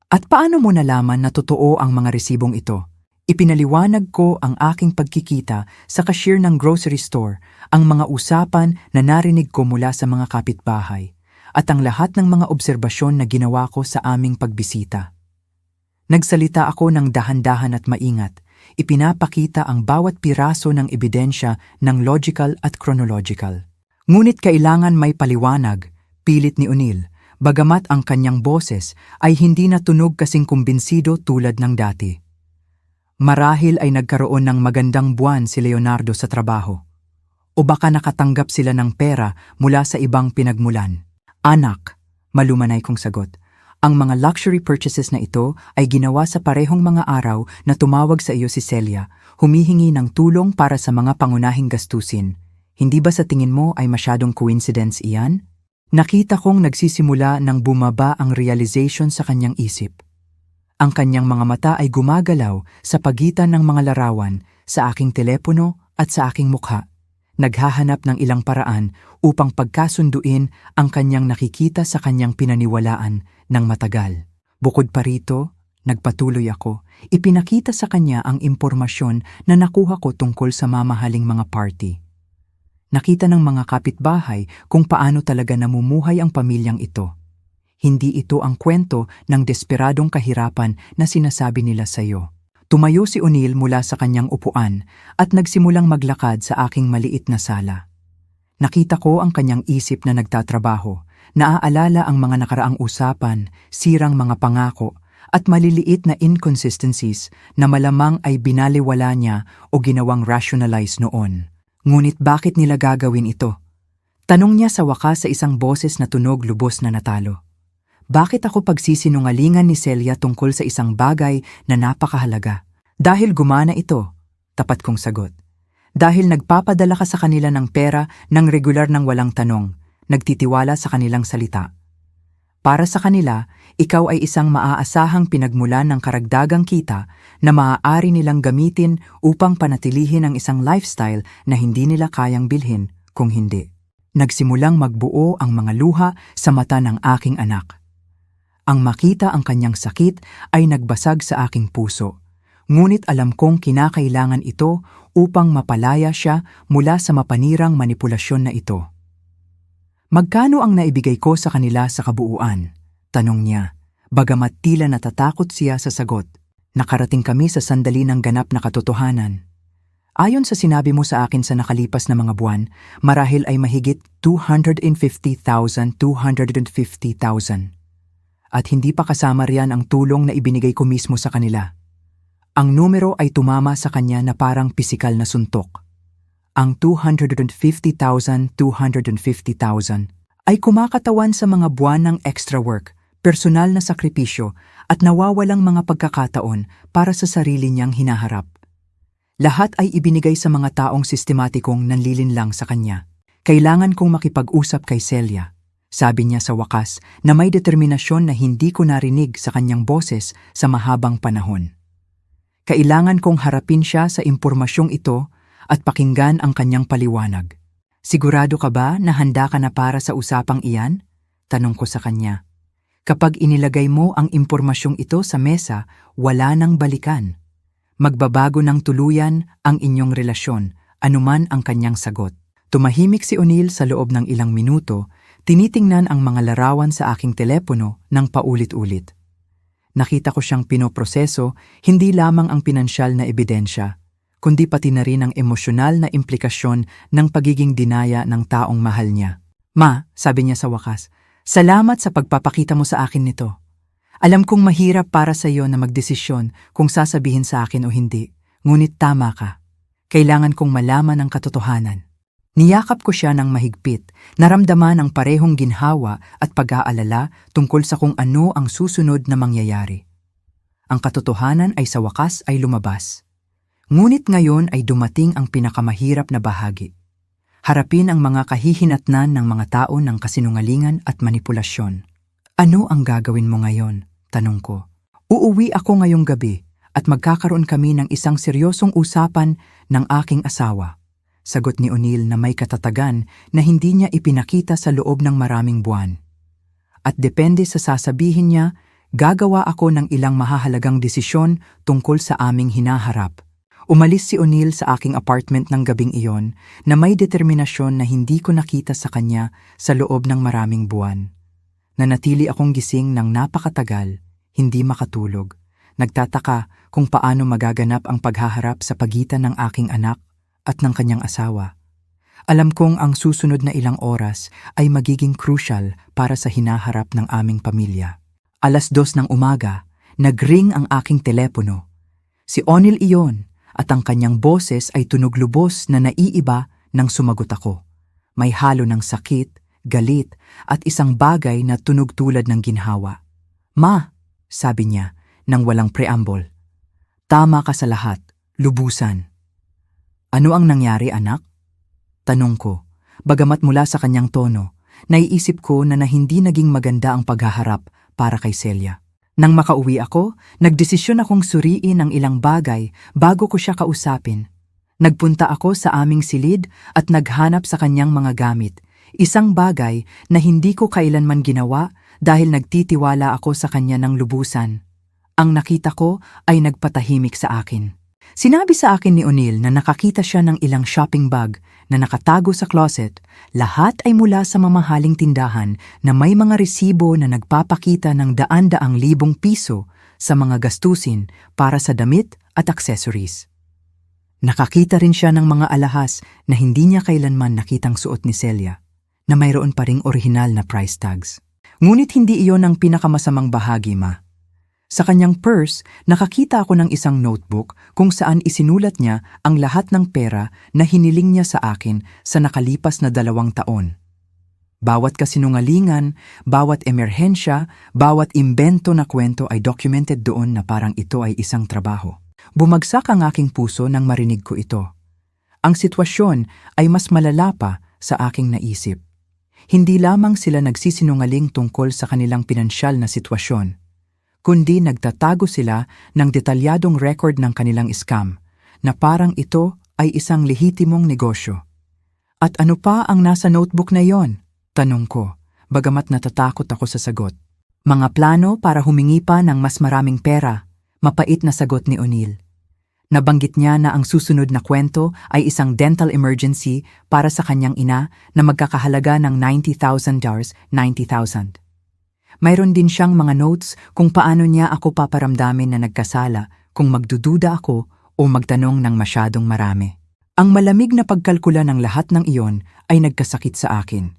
A: "At paano mo nalaman na totoo ang mga resibong ito?" Ipinaliwanag ko ang aking pagkikita sa cashier ng grocery store, ang mga usapan na narinig ko mula sa mga kapitbahay, at ang lahat ng mga obserbasyon na ginawa ko sa aming pagbisita. Nagsalita ako ng dahan-dahan at maingat, ipinapakita ang bawat piraso ng ebidensya ng logical at chronological. Ngunit kailangan may paliwanag, pilit ni O'Neill, bagamat ang kanyang boses ay hindi natunog kasing kumbinsido tulad ng dati. Marahil ay nagkaroon ng magandang buwan si Leonardo sa trabaho. O baka nakatanggap sila ng pera mula sa ibang pinagmulan. "Anak," malumanay kong sagot, "ang mga luxury purchases na ito ay ginawa sa parehong mga araw na tumawag sa iyo si Celia, humihingi ng tulong para sa mga pangunahing gastusin. Hindi ba sa tingin mo ay masyadong coincidence iyan? Nakita kong nagsisimula nang bumaba ang realization sa kanyang isip. Ang kanyang mga mata ay gumagalaw sa pagitan ng mga larawan sa aking telepono at sa aking mukha. Naghahanap ng ilang paraan upang pagkasunduin ang kanyang nakikita sa kanyang pinaniwalaan ng matagal. Bukod pa rito, nagpatuloy ako. Ipinakita sa kanya ang impormasyon na nakuha ko tungkol sa mamahaling mga party. Nakita ng mga kapitbahay kung paano talaga namumuhay ang pamilyang ito. Hindi ito ang kwento ng desperadong kahirapan na sinasabi nila sa iyo. Tumayo si O'Neil mula sa kanyang upuan at nagsimulang maglakad sa aking maliit na sala. Nakita ko ang kanyang isip na nagtatrabaho, naaalala ang mga nakaraang usapan, sirang mga pangako, at maliliit na inconsistencies na malamang ay binaliwala niya o ginawang rationalize noon. Ngunit bakit nila gagawin ito? Tanong niya sa wakas sa isang boses na tunog lubos na natalo. Bakit ako pagsisinungalingan ni Celia tungkol sa isang bagay na napakahalaga? Dahil gumana ito, tapat kong sagot. Dahil nagpapadala ka sa kanila ng pera ng regular ng walang tanong, nagtitiwala sa kanilang salita. Para sa kanila, ikaw ay isang maaasahang pinagmulan ng karagdagang kita na maaari nilang gamitin upang panatilihin ang isang lifestyle na hindi nila kayang bilhin kung hindi. Nagsimulang magbuo ang mga luha sa mata ng aking anak. Ang makita ang kanyang sakit ay nagbasag sa aking puso. Ngunit alam kong kinakailangan ito upang mapalaya siya mula sa mapanirang manipulasyon na ito. Magkano ang naibigay ko sa kanila sa kabuuan? Tanong niya, bagamat tila natatakot siya sa sagot. Nakarating kami sa sandali ng ganap na katotohanan. Ayon sa sinabi mo sa akin sa nakalipas na mga buwan, marahil ay mahigit 250,000. At hindi pa kasama riyan ang tulong na ibinigay ko mismo sa kanila. Ang numero ay tumama sa kanya na parang pisikal na suntok. Ang 250,000 ay kumakatawan sa mga buwan ng extra work, personal na sakripisyo at nawawalang mga pagkakataon para sa sarili niyang hinaharap. Lahat ay ibinigay sa mga taong sistematikong nanlilinlang sa kanya. Kailangan kong makipag-usap kay Celia. Sabi niya sa wakas na may determinasyon na hindi ko narinig sa kanyang boses sa mahabang panahon. Kailangan kong harapin siya sa impormasyong ito at pakinggan ang kanyang paliwanag. Sigurado ka ba na handa ka na para sa usapang iyan? Tanong ko sa kanya. Kapag inilagay mo ang impormasyong ito sa mesa, wala nang balikan. Magbabago ng tuluyan ang inyong relasyon, anuman ang kanyang sagot. Tumahimik si O'Neil sa loob ng ilang minuto, tinitingnan ang mga larawan sa aking telepono ng paulit-ulit. Nakita ko siyang pinoproseso, hindi lamang ang pinansyal na ebidensya, kundi pati na rin ang emosyonal na implikasyon ng pagiging dinaya ng taong mahal niya. Ma, sabi niya sa wakas, salamat sa pagpapakita mo sa akin nito. Alam kong mahirap para sa iyo na magdesisyon kung sasabihin sa akin o hindi, ngunit tama ka. Kailangan kong malaman ang katotohanan. Niyakap ko siya ng mahigpit, naramdaman ang parehong ginhawa at pag-aalala tungkol sa kung ano ang susunod na mangyayari. Ang katotohanan ay sa wakas ay lumabas. Ngunit ngayon ay dumating ang pinakamahirap na bahagi. Harapin ang mga kahihinatnan ng mga tao ng kasinungalingan at manipulasyon. Ano ang gagawin mo ngayon? Tanong ko. Uuwi ako ngayong gabi at magkakaroon kami ng isang seryosong usapan ng aking asawa. Sagot ni O'Neil na may katatagan na hindi niya ipinakita sa loob ng maraming buwan. At depende sa sasabihin niya, gagawa ako ng ilang mahahalagang desisyon tungkol sa aming hinaharap. Umalis si O'Neil sa aking apartment ng gabing iyon na may determinasyon na hindi ko nakita sa kanya sa loob ng maraming buwan. Nanatili akong gising ng napakatagal, hindi makatulog. Nagtataka kung paano magaganap ang paghaharap sa pagitan ng aking anak at ng kanyang asawa. Alam kong ang susunod na ilang oras ay magiging crucial para sa hinaharap ng aming pamilya. 2:00 ng umaga, nagring ang aking telepono. Si O'Neil iyon at ang kanyang boses ay tunog lubos na naiiba nang sumagot ako. May halo ng sakit, galit at isang bagay na tunog tulad ng ginhawa. Ma, sabi niya nang walang preamble. Tama ka sa lahat, lubusan. Ano ang nangyari, anak? Tanong ko. Bagamat mula sa kanyang tono, naiisip ko na hindi naging maganda ang paghaharap para kay Celia. Nang makauwi ako, nagdesisyon akong suriin ang ilang bagay bago ko siya kausapin. Nagpunta ako sa aming silid at naghanap sa kanyang mga gamit. Isang bagay na hindi ko kailanman ginawa dahil nagtitiwala ako sa kanya ng lubusan. Ang nakita ko ay nagpatahimik sa akin. Sinabi sa akin ni O'Neill na nakakita siya ng ilang shopping bag na nakatago sa closet. Lahat ay mula sa mamahaling tindahan na may mga resibo na nagpapakita ng daan-daang libong piso sa mga gastusin para sa damit at accessories. Nakakita rin siya ng mga alahas na hindi niya kailanman nakitang suot ni Celia, na mayroon pa ring orihinal na price tags. Ngunit hindi iyon ang pinakamasamang bahagi, Ma. Sa kanyang purse, nakakita ako ng isang notebook kung saan isinulat niya ang lahat ng pera na hiniling niya sa akin sa nakalipas na 2 taon. Bawat kasinungalingan, bawat emerhensya, bawat imbento na kwento ay documented doon na parang ito ay isang trabaho. Bumagsak ang aking puso nang marinig ko ito. Ang sitwasyon ay mas malala pa sa aking naisip. Hindi lamang sila nagsisinungaling tungkol sa kanilang pinansyal na sitwasyon, kundi nagtatago sila ng detalyadong record ng kanilang scam na parang ito ay isang lehitimong negosyo. At ano pa ang nasa notebook na yon? Tanong ko, bagamat natatakot ako sa sagot. Mga plano para humingi pa ng mas maraming pera, mapait na sagot ni O'Neill. Nabanggit niya na ang susunod na kwento ay isang dental emergency para sa kanyang ina na magkakahalaga ng $90,000. Mayroon din siyang mga notes kung paano niya ako paparamdamin na nagkasala kung magdududa ako o magtanong ng masyadong marami. Ang malamig na pagkalkula ng lahat ng iyon ay nagkasakit sa akin.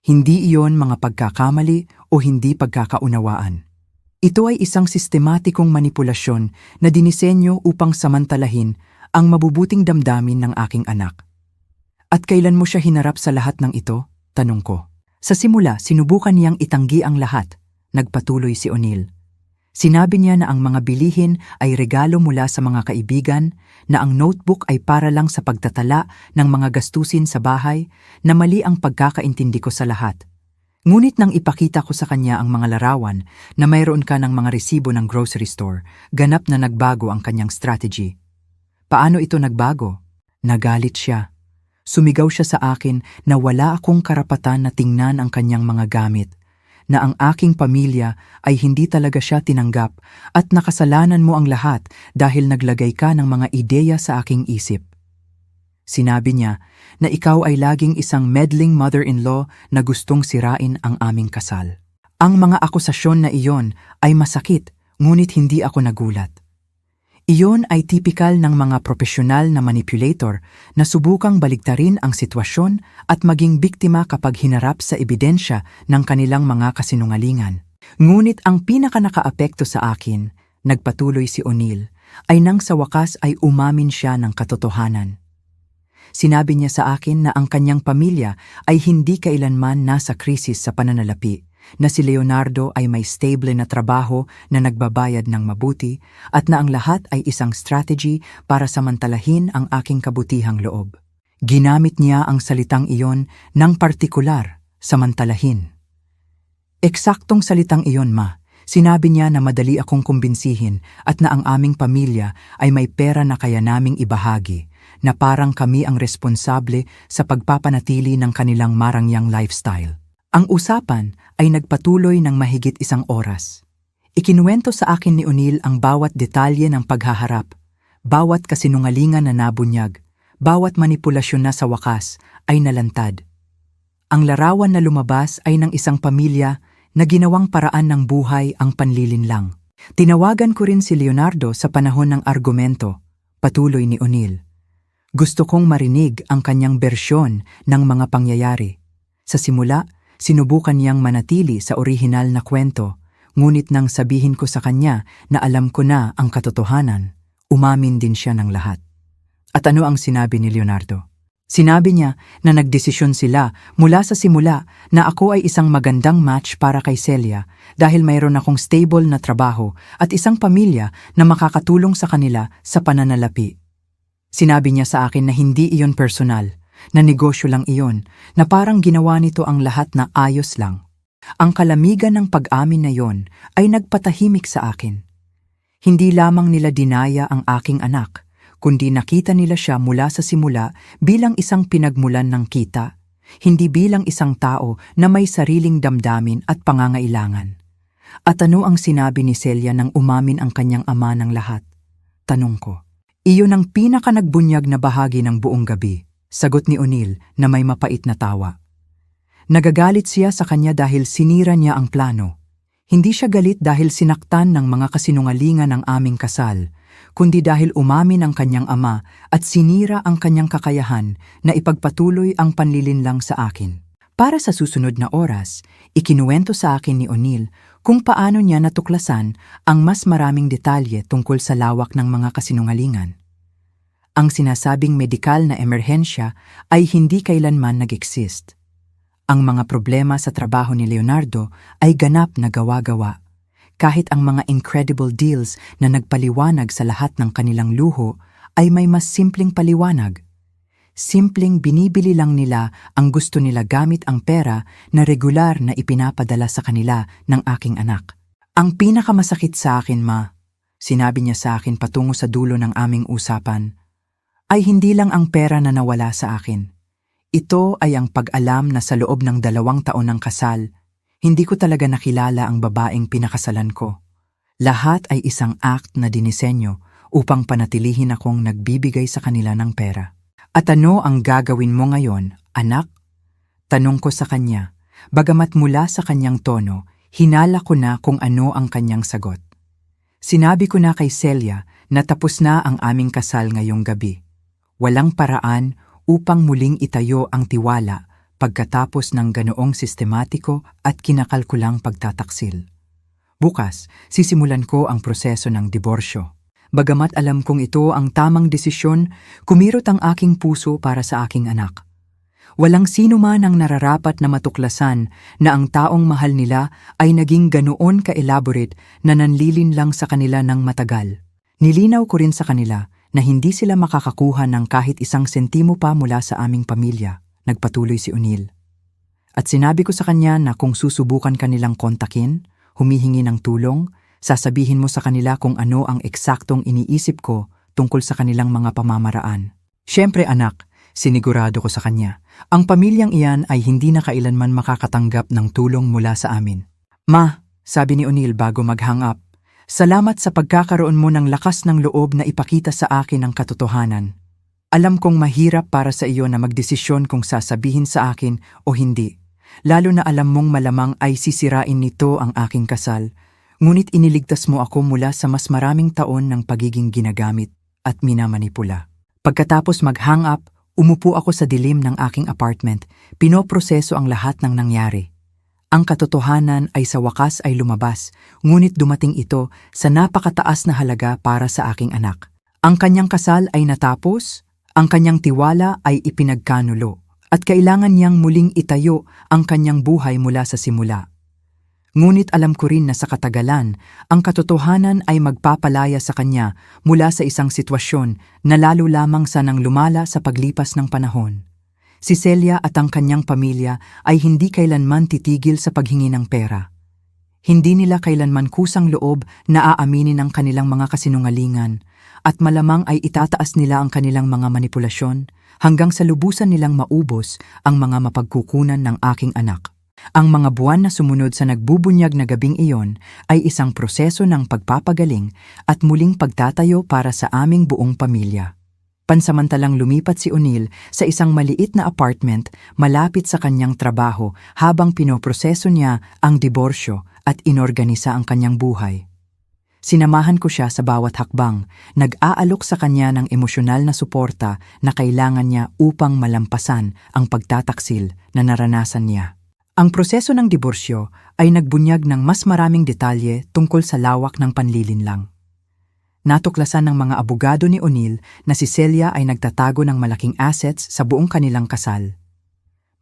A: Hindi iyon mga pagkakamali o hindi pagkakaunawaan. Ito ay isang sistematikong manipulasyon na dinisenyo upang samantalahin ang mabubuting damdamin ng aking anak. At kailan mo siya hinarap sa lahat ng ito? Tanong ko. Sa simula, sinubukan niyang itanggi ang lahat, nagpatuloy si O'Neill. Sinabi niya na ang mga bilihin ay regalo mula sa mga kaibigan, na ang notebook ay para lang sa pagtatala ng mga gastusin sa bahay, na mali ang pagkakaintindi ko sa lahat. Ngunit nang ipakita ko sa kanya ang mga larawan na mayroon ka ng mga resibo ng grocery store, ganap na nagbago ang kanyang strategy. Paano ito nagbago? Nagalit siya. Sumigaw siya sa akin na wala akong karapatan na tingnan ang kanyang mga gamit, na ang aking pamilya ay hindi talaga siya tinanggap at nakasalanan mo ang lahat dahil naglagay ka ng mga ideya sa aking isip. Sinabi niya na ikaw ay laging isang meddling mother-in-law na gustong sirain ang aming kasal. Ang mga akusasyon na iyon ay masakit, ngunit hindi ako nagulat. Iyon ay tipikal ng mga profesional na manipulator na subukang baligtarin ang sitwasyon at maging biktima kapag hinarap sa ebidensya ng kanilang mga kasinungalingan. Ngunit ang pinaka-nakaapekto sa akin, nagpatuloy si O'Neill, ay nang sa wakas ay umamin siya ng katotohanan. Sinabi niya sa akin na ang kanyang pamilya ay hindi kailanman nasa krisis sa pananalapi, na si Leonardo ay may stable na trabaho na nagbabayad ng mabuti at na ang lahat ay isang strategy para samantalahin ang aking kabutihang loob. Ginamit niya ang salitang iyon ng partikular, samantalahin. Eksaktong salitang iyon, Ma. Sinabi niya na madali akong kumbinsihin at na ang aming pamilya ay may pera na kaya naming ibahagi, na parang kami ang responsable sa pagpapanatili ng kanilang marangyang lifestyle. Ang usapan ay nagpatuloy ng mahigit 1 oras. Ikinuwento sa akin ni O'Neill ang bawat detalye ng paghaharap, bawat kasinungalingan na nabunyag, bawat manipulasyon na sa wakas ay nalantad. Ang larawan na lumabas ay ng isang pamilya na ginawang paraan ng buhay ang panlilinlang. Tinawagan ko rin si Leonardo sa panahon ng argumento, patuloy ni O'Neill. Gusto kong marinig ang kanyang bersyon ng mga pangyayari. Sa simula, sinubukan niyang manatili sa orihinal na kwento, ngunit nang sabihin ko sa kanya na alam ko na ang katotohanan, umamin din siya ng lahat. At ano ang sinabi ni Leonardo? Sinabi niya na nagdesisyon sila mula sa simula na ako ay isang magandang match para kay Celia dahil mayroon akong stable na trabaho at isang pamilya na makakatulong sa kanila sa pananalapi. Sinabi niya sa akin na hindi iyon personal, na negosyo lang iyon, na parang ginawa nito ang lahat na ayos lang. Ang kalamigan ng pag-amin na yon ay nagpatahimik sa akin. Hindi lamang nila dinaya ang aking anak, kundi nakita nila siya mula sa simula bilang isang pinagmulan ng kita, hindi bilang isang tao na may sariling damdamin at pangangailangan. At ano ang sinabi ni Celia nang umamin ang kanyang ama ng lahat? Tanong ko. Iyon ang pinaka-nagbunyag na bahagi ng buong gabi, sagot ni O'Neil na may mapait na tawa. Nagagalit siya sa kanya dahil sinira niya ang plano. Hindi siya galit dahil sinaktan ng mga kasinungalingan ng aming kasal, kundi dahil umamin ang kanyang ama at sinira ang kanyang kakayahan na ipagpatuloy ang panlilinlang sa akin. Para sa susunod na oras, ikinuwento sa akin ni O'Neil kung paano niya natuklasan ang mas maraming detalye tungkol sa lawak ng mga kasinungalingan. Ang sinasabing medikal na emerhensya ay hindi kailanman nag-exist. Ang mga problema sa trabaho ni Leonardo ay ganap na gawa-gawa. Kahit ang mga incredible deals na nagpaliwanag sa lahat ng kanilang luho ay may mas simpleng paliwanag. Simpleng binibili lang nila ang gusto nila gamit ang pera na regular na ipinapadala sa kanila ng aking anak. Ang pinakamasakit sa akin, Ma, sinabi niya sa akin patungo sa dulo ng aming usapan, ay hindi lang ang pera na nawala sa akin. Ito ay ang pag-alam na sa loob ng 2 taon ng kasal, hindi ko talaga nakilala ang babaeng pinakasalan ko. Lahat ay isang act na dinisenyo upang panatilihin akong nagbibigay sa kanila ng pera. At ano ang gagawin mo ngayon, anak? Tanong ko sa kanya, bagamat mula sa kanyang tono, hinala ko na kung ano ang kanyang sagot. Sinabi ko na kay Celia na tapos na ang aming kasal ngayong gabi. Walang paraan upang muling itayo ang tiwala pagkatapos ng ganoong sistematiko at kinakalkulang pagtataksil. Bukas, sisimulan ko ang proseso ng diborsyo. Bagamat alam kong ito ang tamang desisyon, kumirot ang aking puso para sa aking anak. Walang sino man ang nararapat na matuklasan na ang taong mahal nila ay naging ganoon ka-elaborate na nanlilin lang sa kanila ng matagal. Nilinaw ko rin sa kanila na hindi sila makakakuha ng kahit isang sentimo pa mula sa aming pamilya, nagpatuloy si O'Neil. At sinabi ko sa kanya na kung susubukan kanilang kontakin, humihingi ng tulong, sasabihin mo sa kanila kung ano ang eksaktong iniisip ko tungkol sa kanilang mga pamamaraan. Siyempre anak, sinigurado ko sa kanya, ang pamilyang iyan ay hindi na kailanman makakatanggap ng tulong mula sa amin. Ma, sabi ni O'Neil bago mag-hang up, salamat sa pagkakaroon mo ng lakas ng loob na ipakita sa akin ang katotohanan. Alam kong mahirap para sa iyo na magdesisyon kung sasabihin sa akin o hindi, lalo na alam mong malamang ay sisirain nito ang aking kasal. Ngunit iniligtas mo ako mula sa mas maraming taon ng pagiging ginagamit at minamanipula. Pagkatapos mag-hang up, umupo ako sa dilim ng aking apartment, pinoproseso ang lahat ng nangyari. Ang katotohanan ay sa wakas ay lumabas, ngunit dumating ito sa napakataas na halaga para sa aking anak. Ang kanyang kasal ay natapos, ang kanyang tiwala ay ipinagkanulo, at kailangan niyang muling itayo ang kanyang buhay mula sa simula. Ngunit alam ko rin na sa katagalan, ang katotohanan ay magpapalaya sa kanya mula sa isang sitwasyon na lalo lamang sa nang lumala sa paglipas ng panahon. Si Celia at ang kanyang pamilya ay hindi kailanman titigil sa paghingi ng pera. Hindi nila kailanman kusang loob na aaminin ang kanilang mga kasinungalingan at malamang ay itataas nila ang kanilang mga manipulasyon hanggang sa lubusan nilang maubos ang mga mapagkukunan ng aking anak. Ang mga buwan na sumunod sa nagbubunyag na gabing iyon ay isang proseso ng pagpapagaling at muling pagtatayo para sa aming buong pamilya. Pansamantalang lumipat si O'Neil sa isang maliit na apartment malapit sa kanyang trabaho habang pinoproseso niya ang diborsyo at inorganisa ang kanyang buhay. Sinamahan ko siya sa bawat hakbang, nag-aalok sa kanya ng emosyonal na suporta na kailangan niya upang malampasan ang pagtataksil na naranasan niya. Ang proseso ng diborsyo ay nagbunyag ng mas maraming detalye tungkol sa lawak ng panlilinlang. Natuklasan ng mga abogado ni O'Neil na si Celia ay nagtatago ng malaking assets sa buong kanilang kasal.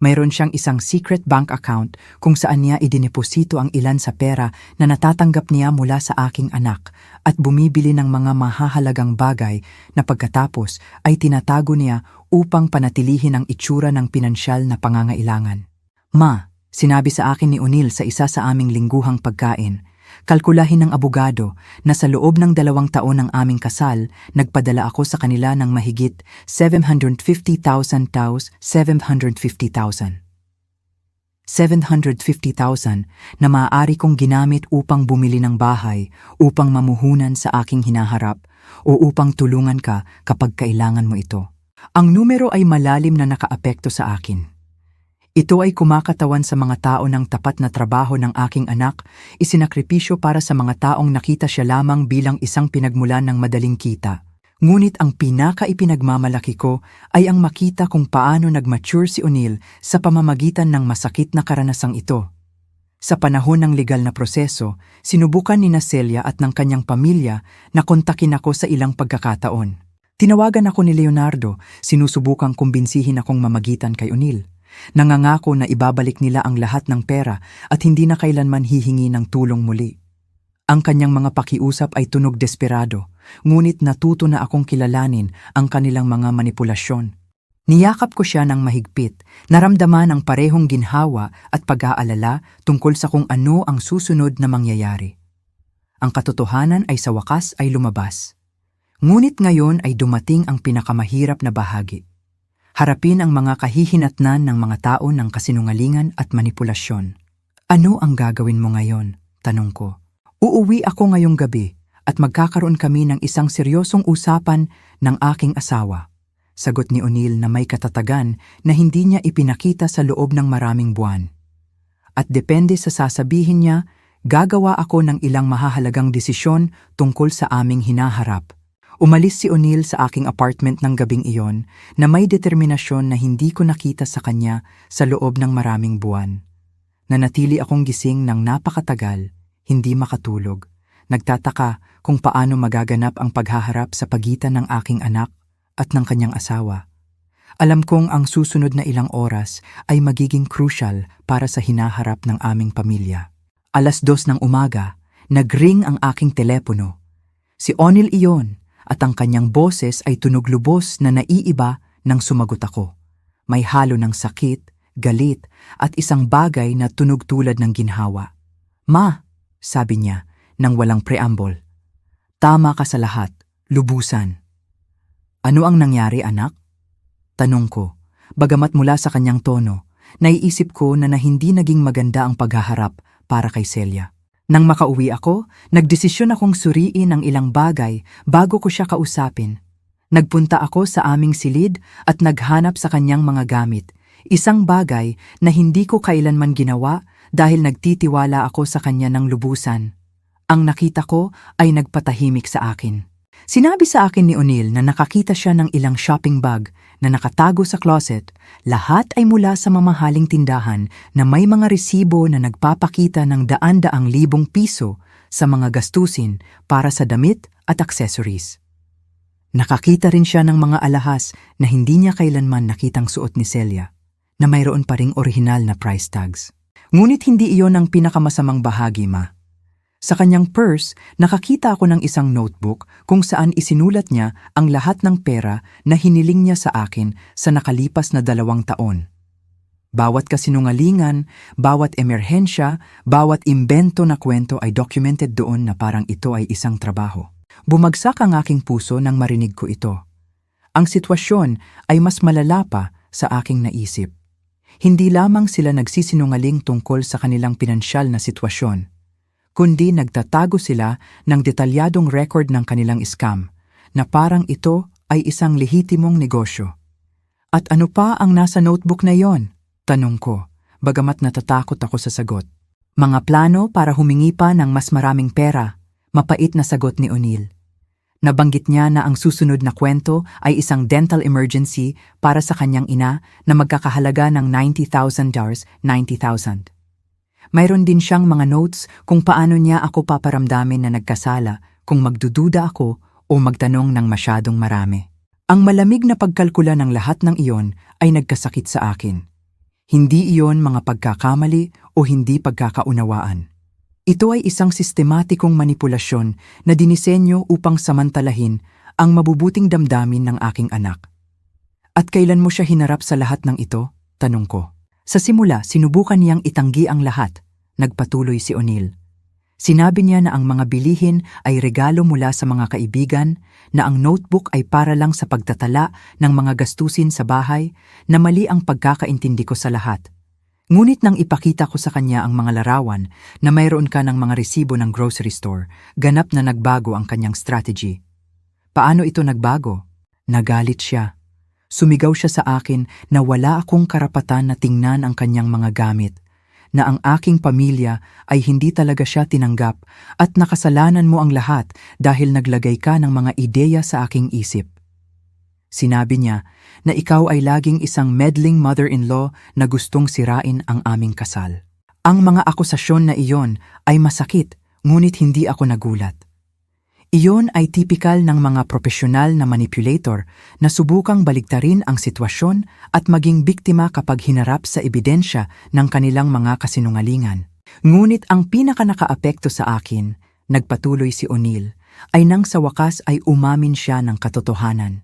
A: Mayroon siyang isang secret bank account kung saan niya idineposito ang ilan sa pera na natatanggap niya mula sa aking anak at bumibili ng mga mahahalagang bagay na pagkatapos ay tinatago niya upang panatilihin ang itsura ng pinansyal na pangangailangan. Ma, sinabi sa akin ni O'Neil sa isa sa aming lingguhang pagkain, kalkulahin ng abogado na sa loob ng 2 taon ng aming kasal, nagpadala ako sa kanila ng mahigit 750,000 na maaari kong ginamit upang bumili ng bahay, upang mamuhunan sa aking hinaharap, o upang tulungan ka kapag kailangan mo ito. Ang numero ay malalim na nakaapekto sa akin. Ito ay kumakatawan sa mga tao ng tapat na trabaho ng aking anak, isinakripisyo para sa mga taong nakita siya lamang bilang isang pinagmulan ng madaling kita. Ngunit ang pinaka-ipinagmamalaki ko ay ang makita kung paano nag-mature si O'Neil sa pamamagitan ng masakit na karanasang ito. Sa panahon ng legal na proseso, sinubukan ni Celia at ng kanyang pamilya na kontakin ako sa ilang pagkakataon. Tinawagan ako ni Leonardo, sinusubukang kumbinsihin akong mamagitan kay O'Neil. Nangangako na ibabalik nila ang lahat ng pera at hindi na kailanman hihingi ng tulong muli. Ang kanyang mga pakiusap ay tunog desperado, ngunit natuto na akong kilalanin ang kanilang mga manipulasyon. Niyakap ko siya ng mahigpit, naramdaman ang parehong ginhawa at pag-aalala tungkol sa kung ano ang susunod na mangyayari. Ang katotohanan ay sa wakas ay lumabas. Ngunit ngayon ay dumating ang pinakamahirap na bahagi. Harapin ang mga kahihinatnan ng mga tao ng kasinungalingan at manipulasyon. Ano ang gagawin mo ngayon? Tanong ko. Uuwi ako ngayong gabi at magkakaroon kami ng isang seryosong usapan ng aking asawa. Sagot ni O'Neil na may katatagan na hindi niya ipinakita sa loob ng maraming buwan. At depende sa sasabihin niya, gagawa ako ng ilang mahahalagang desisyon tungkol sa aming hinaharap. Umalis si O'Neil sa aking apartment ng gabing iyon na may determinasyon na hindi ko nakita sa kanya sa loob ng maraming buwan. Nanatili akong gising ng napakatagal, hindi makatulog. Nagtataka kung paano magaganap ang paghaharap sa pagitan ng aking anak at ng kanyang asawa. Alam kong ang susunod na ilang oras ay magiging crucial para sa hinaharap ng aming pamilya. 2:00 ng umaga, nag-ring ang aking telepono. Si O'Neil iyon. At ang kanyang boses ay tunog lubos na naiiba nang sumagot ako. May halo ng sakit, galit, at isang bagay na tunog tulad ng ginhawa. Ma, sabi niya, nang walang preamble. Tama ka sa lahat, lubusan. Ano ang nangyari, anak? Tanong ko, bagamat mula sa kanyang tono, naiisip ko na hindi naging maganda ang paghaharap para kay Celia. Nang makauwi ako, nagdesisyon akong suriin ang ilang bagay bago ko siya kausapin. Nagpunta ako sa aming silid at naghanap sa kanyang mga gamit, isang bagay na hindi ko kailanman ginawa dahil nagtitiwala ako sa kanya ng lubusan. Ang nakita ko ay nagpatahimik sa akin. Sinabi sa akin ni O'Neil na nakakita siya ng ilang shopping bag na nakatago sa closet. Lahat ay mula sa mamahaling tindahan na may mga resibo na nagpapakita ng daan-daang libong piso sa mga gastusin para sa damit at accessories. Nakakita rin siya ng mga alahas na hindi niya kailanman nakitang suot ni Celia, na mayroon pa ring orihinal na price tags. Ngunit hindi iyon ang pinakamasamang bahagi, Ma. Sa kanyang purse, nakakita ako ng isang notebook kung saan isinulat niya ang lahat ng pera na hiniling niya sa akin sa nakalipas na 2 taon. Bawat kasinungalingan, bawat emerhensya, bawat imbento na kwento ay documented doon na parang ito ay isang trabaho. Bumagsak ang aking puso nang marinig ko ito. Ang sitwasyon ay mas malala pa sa aking naisip. Hindi lamang sila nagsisinungaling tungkol sa kanilang pinansyal na sitwasyon, kundi nagtatago sila ng detalyadong record ng kanilang scam na parang ito ay isang lehitimong negosyo. At ano pa ang nasa notebook na yon? Tanong ko, bagamat natatakot ako sa sagot. Mga plano para humingi pa ng mas maraming pera, mapait na sagot ni O'Neil. Nabanggit niya na ang susunod na kwento ay isang dental emergency para sa kanyang ina na magkakahalaga ng $90,000. Mayroon din siyang mga notes kung paano niya ako paparamdamin na nagkasala kung magdududa ako o magtanong ng masyadong marami. Ang malamig na pagkalkula ng lahat ng iyon ay nagkasakit sa akin. Hindi iyon mga pagkakamali o hindi pagkakaunawaan. Ito ay isang sistematikong manipulasyon na dinisenyo upang samantalahin ang mabubuting damdamin ng aking anak. At kailan mo siya hinarap sa lahat ng ito? Tanong ko. Sa simula, sinubukan niyang itanggi ang lahat, nagpatuloy si O'Neil. Sinabi niya na ang mga bilihin ay regalo mula sa mga kaibigan, na ang notebook ay para lang sa pagtatala ng mga gastusin sa bahay, na mali ang pagkakaintindi ko sa lahat. Ngunit nang ipakita ko sa kanya ang mga larawan na mayroon ka ng mga resibo ng grocery store, ganap na nagbago ang kanyang strategy. Paano ito nagbago? Nagalit siya. Sumigaw siya sa akin na wala akong karapatan na tingnan ang kanyang mga gamit, na ang aking pamilya ay hindi talaga siya tinanggap at nakasalanan mo ang lahat dahil naglagay ka ng mga ideya sa aking isip. Sinabi niya na ikaw ay laging isang meddling mother-in-law na gustong sirain ang aming kasal. Ang mga akusasyon na iyon ay masakit, ngunit hindi ako nagulat. Iyon ay tipikal ng mga profesional na manipulator na subukang baligtarin ang sitwasyon at maging biktima kapag hinarap sa ebidensya ng kanilang mga kasinungalingan. Ngunit ang pinakanakaapekto sa akin, nagpatuloy si O'Neil, ay nang sa wakas ay umamin siya ng katotohanan.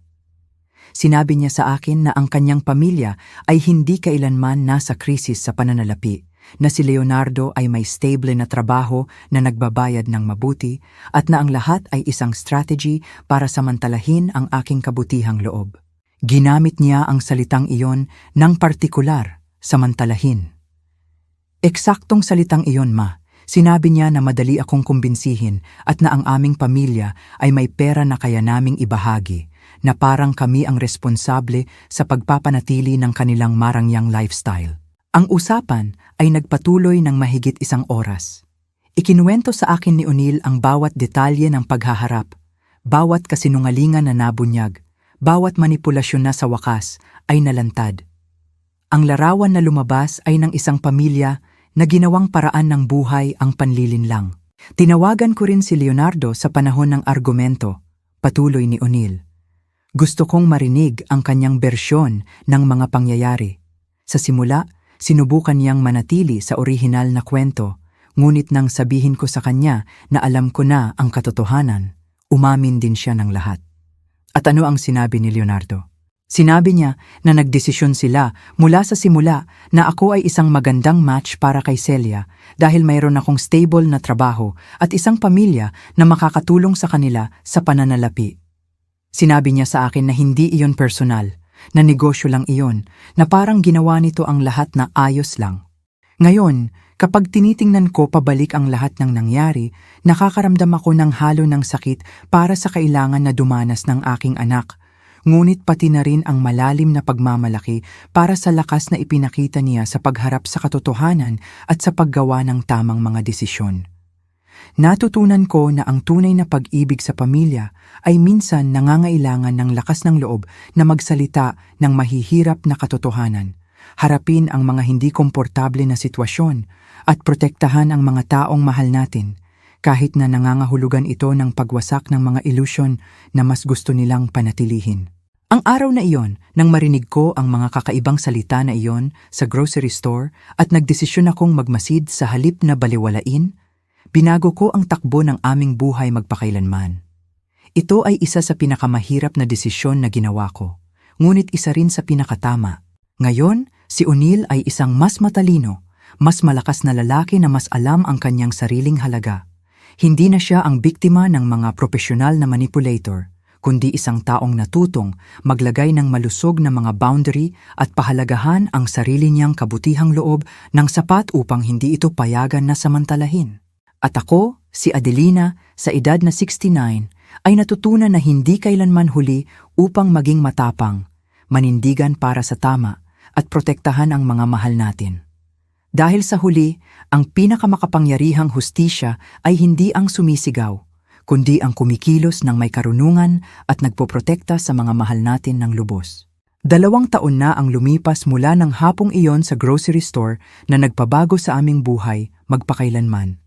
A: Sinabi niya sa akin na ang kanyang pamilya ay hindi kailanman nasa krisis sa pananalapi, na si Leonardo ay may stable na trabaho na nagbabayad ng mabuti at na ang lahat ay isang strategy para samantalahin ang aking kabutihang loob. Ginamit niya ang salitang iyon ng partikular, samantalahin. Eksaktong salitang iyon, Ma. Sinabi niya na madali akong kumbinsihin at na ang aming pamilya ay may pera na kaya naming ibahagi, na parang kami ang responsable sa pagpapanatili ng kanilang marangyang lifestyle. Ang usapan ay nagpatuloy ng mahigit 1 oras. Ikinuwento sa akin ni O'Neil ang bawat detalye ng paghaharap, bawat kasinungalingan na nabunyag, bawat manipulasyon na sa wakas ay nalantad. Ang larawan na lumabas ay ng isang pamilya na ginawang paraan ng buhay ang panlilinlang. Tinawagan ko rin si Leonardo sa panahon ng argumento, patuloy ni O'Neil. Gusto kong marinig ang kanyang bersyon ng mga pangyayari. Sa simula, sinubukan niyang manatili sa orihinal na kwento, ngunit nang sabihin ko sa kanya na alam ko na ang katotohanan, umamin din siya ng lahat. At ano ang sinabi ni Leonardo? Sinabi niya na nagdesisyon sila mula sa simula na ako ay isang magandang match para kay Celia dahil mayroon akong stable na trabaho at isang pamilya na makakatulong sa kanila sa pananalapi. Sinabi niya sa akin na hindi iyon personal, na negosyo lang iyon, na parang ginawa nito ang lahat na ayos lang. Ngayon, kapag tinitingnan ko pabalik ang lahat ng nangyari, nakakaramdam ako ng halo ng sakit para sa kailangan na dumanas ng aking anak, ngunit pati na rin ang malalim na pagmamalaki para sa lakas na ipinakita niya sa pagharap sa katotohanan at sa paggawa ng tamang mga desisyon. Natutunan ko na ang tunay na pag-ibig sa pamilya ay minsan nangangailangan ng lakas ng loob na magsalita ng mahihirap na katotohanan, harapin ang mga hindi komportable na sitwasyon at protektahan ang mga taong mahal natin, kahit na nangangahulugan ito ng pagwasak ng mga ilusyon na mas gusto nilang panatilihin. Ang araw na iyon, nang marinig ko ang mga kakaibang salita na iyon sa grocery store at nagdesisyon akong magmasid sa halip na baliwalain, binago ko ang takbo ng aming buhay magpakailanman. Ito ay isa sa pinakamahirap na desisyon na ginawa ko, ngunit isa rin sa pinakatama. Ngayon, si O'Neil ay isang mas matalino, mas malakas na lalaki na mas alam ang kanyang sariling halaga. Hindi na siya ang biktima ng mga profesional na manipulator, kundi isang taong natutong maglagay ng malusog na mga boundary at pahalagahan ang sarili niyang kabutihang loob ng sapat upang hindi ito payagan na samantalahin. At ako, si Adelina, sa edad na 69, ay natutunan na hindi kailanman huli upang maging matapang, manindigan para sa tama, at protektahan ang mga mahal natin. Dahil sa huli, ang pinakamakapangyarihang hustisya ay hindi ang sumisigaw, kundi ang kumikilos ng may karunungan at nagpoprotekta sa mga mahal natin ng lubos. 2 taon na ang lumipas mula ng hapong iyon sa grocery store na nagpabago sa aming buhay magpakailanman.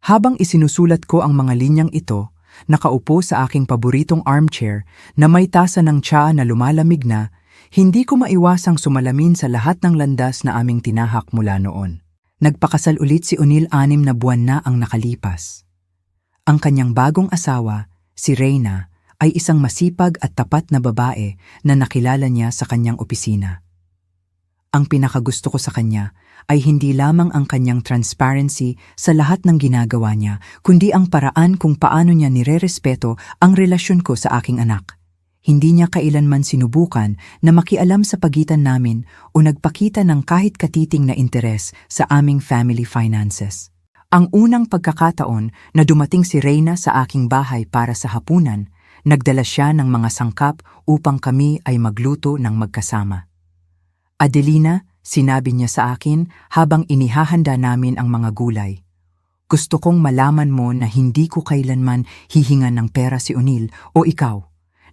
A: Habang isinusulat ko ang mga linyang ito, nakaupo sa aking paboritong armchair na may tasa ng tsaa na lumalamig na, Hindi ko maiwasang sumalamin sa lahat ng landas na aming tinahak mula noon. Nagpakasal ulit si O'Neil 6 na buwan na ang nakalipas. Ang kanyang bagong asawa, si Reyna, ay isang masipag at tapat na babae na nakilala niya sa kanyang opisina. Ang pinakagusto ko sa kanya ay hindi lamang ang kanyang transparency sa lahat ng ginagawa niya, kundi ang paraan kung paano niya nirerespeto ang relasyon ko sa aking anak. Hindi niya kailanman sinubukan na makialam sa pagitan namin o nagpakita ng kahit katiting na interes sa aming family finances. Ang unang pagkakataon na dumating si Reyna sa aking bahay para sa hapunan, nagdala siya ng mga sangkap upang kami ay magluto ng magkasama. Adelina, sinabi niya sa akin habang inihahanda namin ang mga gulay. Gusto kong malaman mo na hindi ko kailanman hihingan ng pera si O'Neil o ikaw.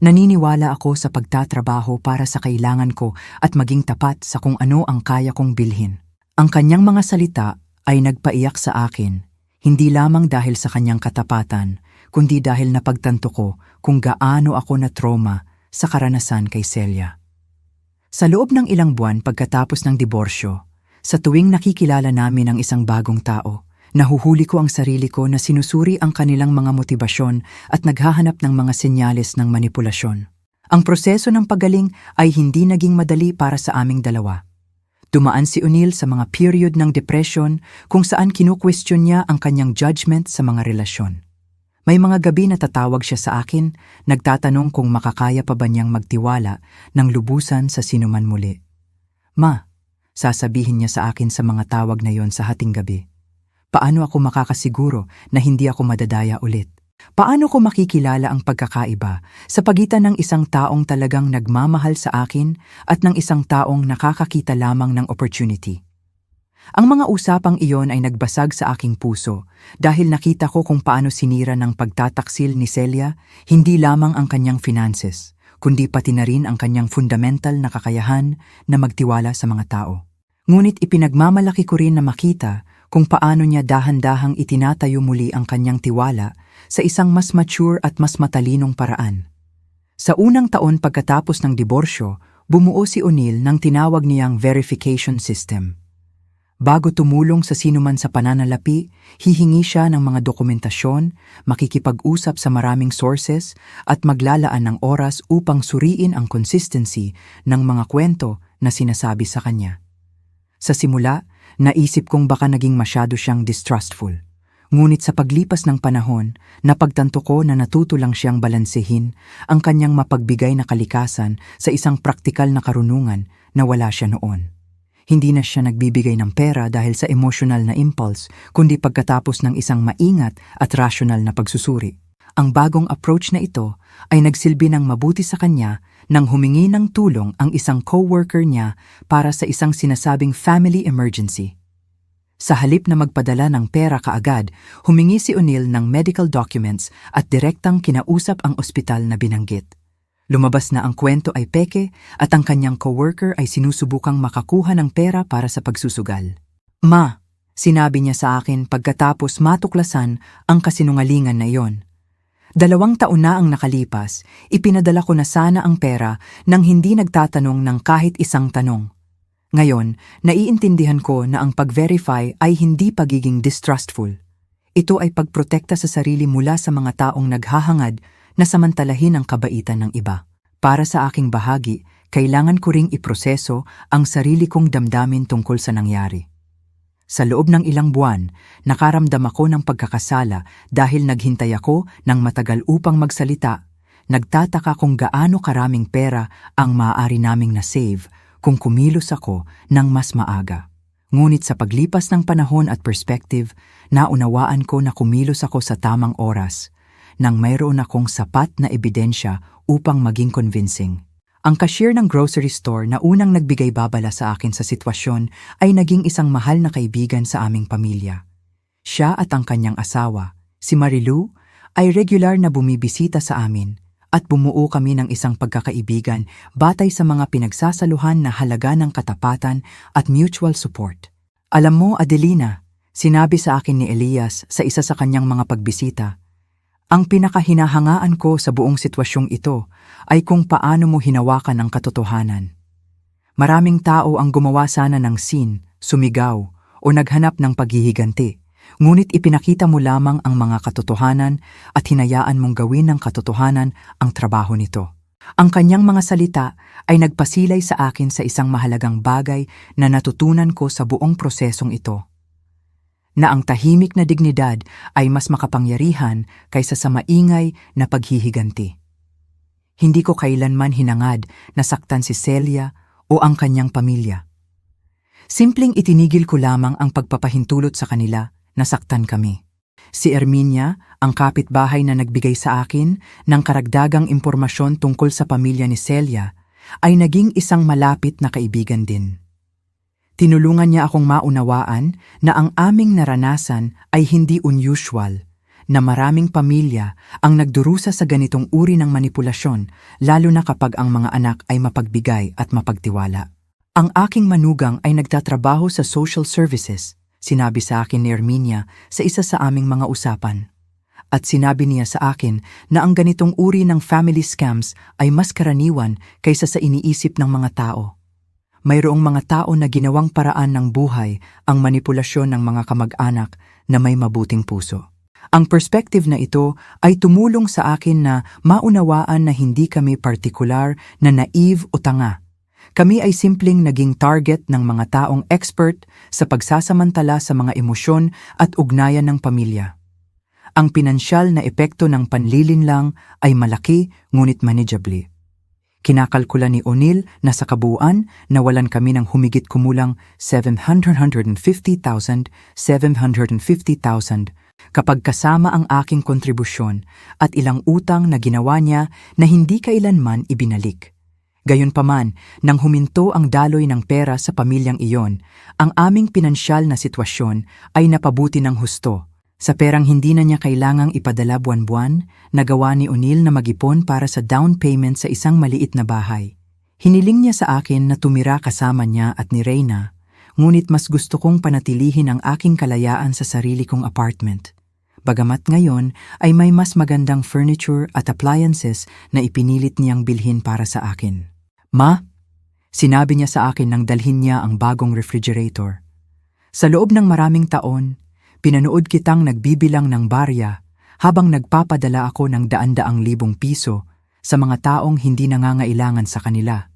A: Naniniwala ako sa pagtatrabaho para sa kailangan ko at maging tapat sa kung ano ang kaya kong bilhin. Ang kanyang mga salita ay nagpaiyak sa akin, hindi lamang dahil sa kanyang katapatan, kundi dahil napagtanto ko kung gaano ako na-trauma sa karanasan kay Celia. Sa loob ng ilang buwan pagkatapos ng diborsyo, sa tuwing nakikilala namin ang isang bagong tao, nahuhuli ko ang sarili ko na sinusuri ang kanilang mga motibasyon at naghahanap ng mga senyales ng manipulasyon. Ang proseso ng paggaling ay hindi naging madali para sa aming dalawa. Dumaan si O'Neil sa mga period ng depression kung saan kinu-question niya ang kanyang judgment sa mga relasyon. May mga gabi na tatawag siya sa akin, nagtatanong kung makakaya pa ba niyang magtiwala ng lubusan sa sinuman muli. Ma, sasabihin niya sa akin sa mga tawag na yon sa hating gabi. Paano ako makakasiguro na hindi ako madadaya ulit? Paano ko makikilala ang pagkakaiba sa pagitan ng isang taong talagang nagmamahal sa akin at ng isang taong nakakakita lamang ng opportunity? Ang mga usapang iyon ay nagbasag sa aking puso dahil nakita ko kung paano sinira ng pagtataksil ni Celia hindi lamang ang kanyang finances, kundi pati na rin ang kanyang fundamental na kakayahan na magtiwala sa mga tao. Ngunit ipinagmamalaki ko rin na makita kung paano niya dahan-dahang itinatayo muli ang kanyang tiwala sa isang mas mature at mas matalinong paraan. Sa unang taon pagkatapos ng diborsyo, bumuo si O'Neil ng tinawag niyang verification system. Bago tumulong sa sinuman sa pananalapi, hihingi siya ng mga dokumentasyon, makikipag-usap sa maraming sources at maglalaan ng oras upang suriin ang consistency ng mga kwento na sinasabi sa kanya. Sa simula, naisip kong baka naging masyado siyang distrustful. Ngunit sa paglipas ng panahon, napagtanto ko na natuto lang siyang balansehin ang kanyang mapagbigay na kalikasan sa isang praktikal na karunungan na wala siya noon. Hindi na siya nagbibigay ng pera dahil sa emotional na impulse, kundi pagkatapos ng isang maingat at rational na pagsusuri. Ang bagong approach na ito ay nagsilbi ng mabuti sa kanya nang humingi ng tulong ang isang co-worker niya para sa isang sinasabing family emergency. Sa halip na magpadala ng pera kaagad, humingi si O'Neil ng medical documents at direktang kinausap ang ospital na binanggit. Lumabas na ang kwento ay peke at ang kanyang coworker ay sinusubukang makakuha ng pera para sa pagsusugal. Ma, sinabi niya sa akin pagkatapos matuklasan ang kasinungalingan na iyon. 2 taon na ang nakalipas, ipinadala ko na sana ang pera nang hindi nagtatanong ng kahit isang tanong. Ngayon, naiintindihan ko na ang pag-verify ay hindi pagiging distrustful. Ito ay pagprotekta sa sarili mula sa mga taong naghahangad na samantalahin ang kabaitan ng iba. Para sa aking bahagi, kailangan ko ring iproseso ang sarili kong damdamin tungkol sa nangyari. Sa loob ng ilang buwan, nakaramdam ako ng pagkakasala dahil naghintay ako ng matagal upang magsalita. Nagtataka kung gaano karaming pera ang maaari naming na-save kung kumilos ako ng mas maaga. Ngunit sa paglipas ng panahon at perspective, naunawaan ko na kumilos ako sa tamang oras, nang mayroon akong sapat na ebidensya upang maging convincing. Ang cashier ng grocery store na unang nagbigay babala sa akin sa sitwasyon ay naging isang mahal na kaibigan sa aming pamilya. Siya at ang kanyang asawa, si Marilu, ay regular na bumibisita sa amin at bumuo kami ng isang pagkakaibigan batay sa mga pinagsasaluhan na halaga ng katapatan at mutual support. Alam mo, Adelina, sinabi sa akin ni Elias sa isa sa kanyang mga pagbisita, ang pinakahinahangaan ko sa buong sitwasyong ito ay kung paano mo hinawakan ang katotohanan. Maraming tao ang gumawa sana ng scene, sumigaw, o naghanap ng paghihiganti. Ngunit ipinakita mo lamang ang mga katotohanan at hinayaan mong gawin ng katotohanan ang trabaho nito. Ang kanyang mga salita ay nagpasilay sa akin sa isang mahalagang bagay na natutunan ko sa buong prosesong ito. Na ang tahimik na dignidad ay mas makapangyarihan kaysa sa maingay na paghihiganti. Hindi ko kailanman hinangad na saktan si Celia o ang kanyang pamilya. Simpleng itinigil ko lamang ang pagpapahintulot sa kanila na saktan kami. Si Erminia, ang kapitbahay na nagbigay sa akin ng karagdagang impormasyon tungkol sa pamilya ni Celia, ay naging isang malapit na kaibigan din. Tinulungan niya akong maunawaan na ang aming naranasan ay hindi unusual, na maraming pamilya ang nagdurusa sa ganitong uri ng manipulasyon, lalo na kapag ang mga anak ay mapagbigay at mapagtiwala. Ang aking manugang ay nagtatrabaho sa social services, sinabi sa akin ni Erminia sa isa sa aming mga usapan. At sinabi niya sa akin na ang ganitong uri ng family scams ay mas karaniwan kaysa sa iniisip ng mga tao. Mayroong mga tao na ginawang paraan ng buhay ang manipulasyon ng mga kamag-anak na may mabuting puso. Ang perspective na ito ay tumulong sa akin na maunawaan na hindi kami partikular na naive o tanga. Kami ay simpleng naging target ng mga taong expert sa pagsasamantala sa mga emosyon at ugnayan ng pamilya. Ang pinansyal na epekto ng panlilinlang ay malaki ngunit manageable. Kinakalkula ni O'Neill na sa kabuuan nawalan kami ng humigit kumulang $750,000 kapag kasama ang aking kontribusyon at ilang utang na ginawa niya na hindi kailanman ibinalik. Gayunpaman, nang huminto ang daloy ng pera sa pamilyang iyon, ang aming pinansyal na sitwasyon ay napabuti ng husto. Sa perang hindi na niya kailangang ipadala buwan-buwan, nagawa ni O'Neill na mag-ipon para sa down payment sa isang maliit na bahay. Hiniling niya sa akin na tumira kasama niya at ni Reyna, ngunit mas gusto kong panatilihin ang aking kalayaan sa sarili kong apartment. Bagamat ngayon ay may mas magandang furniture at appliances na ipinilit niyang bilhin para sa akin. Ma, sinabi niya sa akin nang dalhin niya ang bagong refrigerator. Sa loob ng maraming taon, pinanood kitang nagbibilang ng barya habang nagpapadala ako ng daan-daang libong piso sa mga taong hindi nangangailangan sa kanila.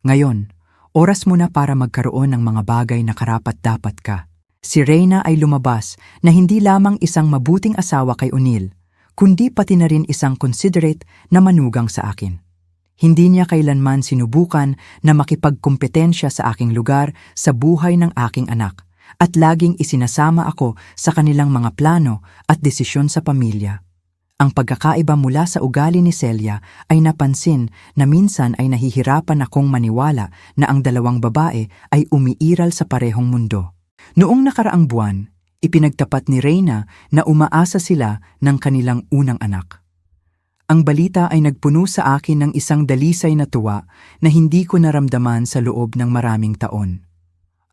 A: Ngayon, oras mo na para magkaroon ng mga bagay na karapat-dapat ka. Si Reyna ay lumabas na hindi lamang isang mabuting asawa kay O'Neill, kundi pati na rin isang considerate na manugang sa akin. Hindi niya kailanman sinubukan na makipagkompetensya sa aking lugar sa buhay ng aking anak at laging isinasama ako sa kanilang mga plano at desisyon sa pamilya. Ang pagkakaiba mula sa ugali ni Celia ay napansin na minsan ay nahihirapan akong maniwala na ang dalawang babae ay umiiral sa parehong mundo. Noong nakaraang buwan, ipinagtapat ni Reyna na umaasa sila ng kanilang unang anak. Ang balita ay nagpuno sa akin ng isang dalisay na tuwa na hindi ko naramdaman sa loob ng maraming taon.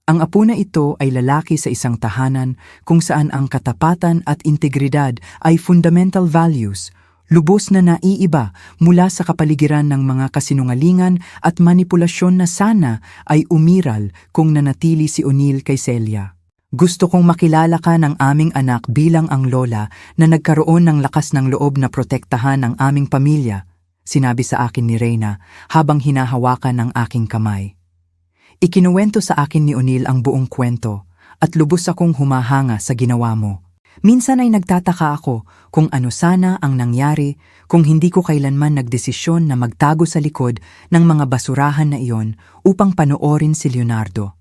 A: Ang apo na ito ay lalaki sa isang tahanan kung saan ang katapatan at integridad ay fundamental values, lubos na naiiba mula sa kapaligiran ng mga kasinungalingan at manipulasyon na sana ay umiral kung nanatili si O'Neill kay Celia. Gusto kong makilala ka ng aming anak bilang ang lola na nagkaroon ng lakas ng loob na protektahan ang aming pamilya, sinabi sa akin ni Reyna habang hinahawakan ng aking kamay. Ikinuwento sa akin ni O'Neill ang buong kwento at lubos akong humahanga sa ginawa mo. Minsan ay nagtataka ako kung ano sana ang nangyari kung hindi ko kailanman nagdesisyon na magtago sa likod ng mga basurahan na iyon upang panoorin si Leonardo.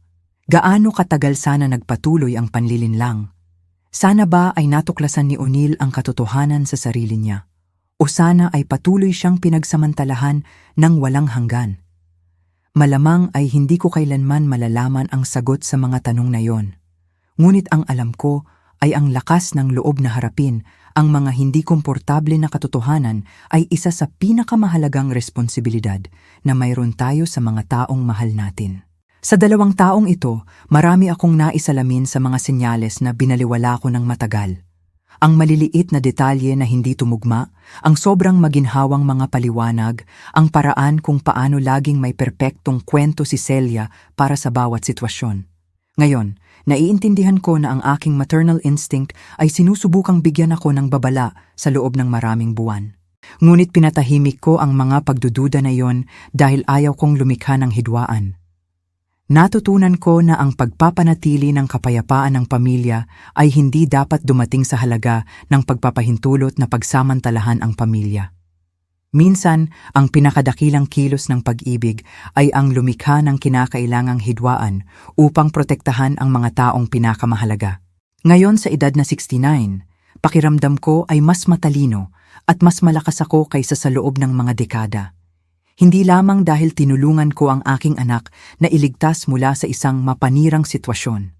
A: Gaano katagal sana nagpatuloy ang panlilinlang? Sana ba ay natuklasan ni O'Neill ang katotohanan sa sarili niya? O sana ay patuloy siyang pinagsamantalahan ng walang hanggan? Malamang ay hindi ko kailanman malalaman ang sagot sa mga tanong na iyon. Ngunit ang alam ko ay ang lakas ng loob na harapin ang mga hindi komportable na katotohanan ay isa sa pinakamahalagang responsibilidad na mayroon tayo sa mga taong mahal natin. Sa 2 taong ito, marami akong naisalamin sa mga senyales na binaliwala ko ng matagal. Ang maliliit na detalye na hindi tumugma, ang sobrang maginhawang mga paliwanag, ang paraan kung paano laging may perpektong kwento si Celia para sa bawat sitwasyon. Ngayon, naiintindihan ko na ang aking maternal instinct ay sinusubukang bigyan ako ng babala sa loob ng maraming buwan. Ngunit pinatahimik ko ang mga pagdududa na iyon dahil ayaw kong lumikha ng hidwaan. Natutunan ko na ang pagpapanatili ng kapayapaan ng pamilya ay hindi dapat dumating sa halaga ng pagpapahintulot na pagsamantalahan ang pamilya. Minsan, ang pinakadakilang kilos ng pag-ibig ay ang lumikha ng kinakailangang hidwaan upang protektahan ang mga taong pinakamahalaga. Ngayon sa edad na 69, pakiramdam ko ay mas matalino at mas malakas ako kaysa sa loob ng mga dekada. Hindi lamang dahil tinulungan ko ang aking anak na iligtas mula sa isang mapanirang sitwasyon,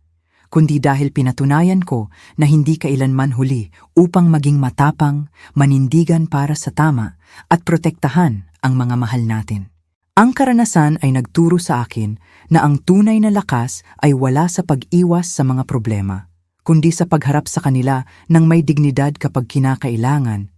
A: kundi dahil pinatunayan ko na hindi kailanman huli upang maging matapang, manindigan para sa tama at protektahan ang mga mahal natin. Ang karanasan ay nagturo sa akin na ang tunay na lakas ay wala sa pag-iwas sa mga problema, kundi sa pagharap sa kanila ng may dignidad kapag kinakailangan,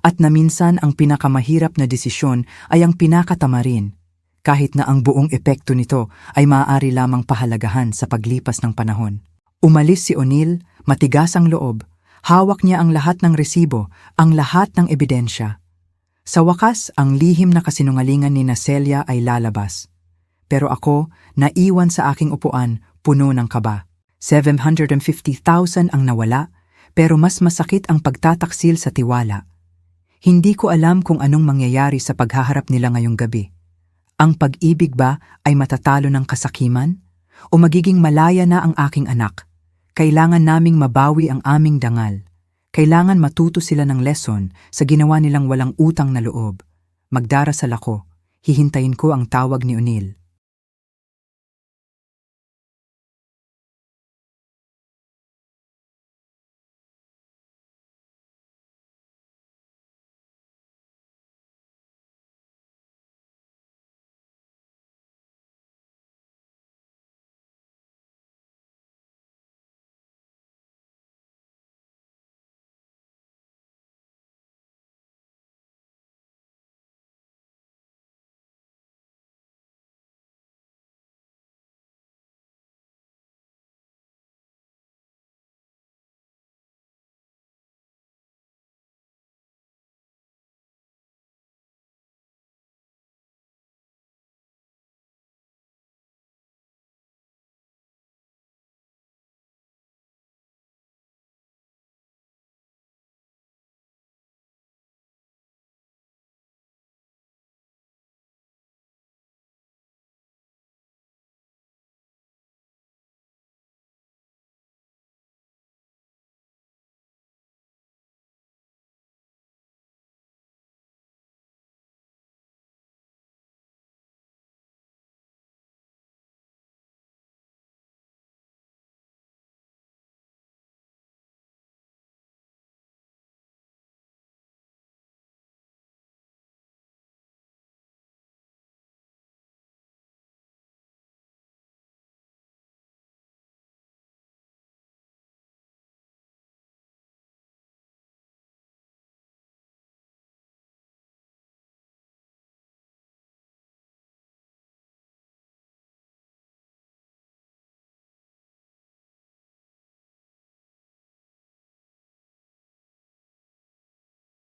A: at na minsan ang pinakamahirap na desisyon ay ang pinakatama rin, kahit na ang buong epekto nito ay maaari lamang pahalagahan sa paglipas ng panahon. Umalis si O'Neill, matigas ang loob, hawak niya ang lahat ng resibo, ang lahat ng ebidensya. Sa wakas, ang lihim na kasinungalingan ni Celia ay lalabas. Pero ako, naiwan sa aking upuan, puno ng kaba. 750,000 ang nawala, pero mas masakit ang pagtataksil sa tiwala. Hindi ko alam kung anong mangyayari sa paghaharap nila ngayong gabi. Ang pag-ibig ba ay matatalo ng kasakiman? O magiging malaya na ang aking anak? Kailangan naming mabawi ang aming dangal. Kailangan matuto sila ng lesson sa ginawa nilang walang utang na loob. Magdarasal ako. Hihintayin ko ang tawag ni O'Neill.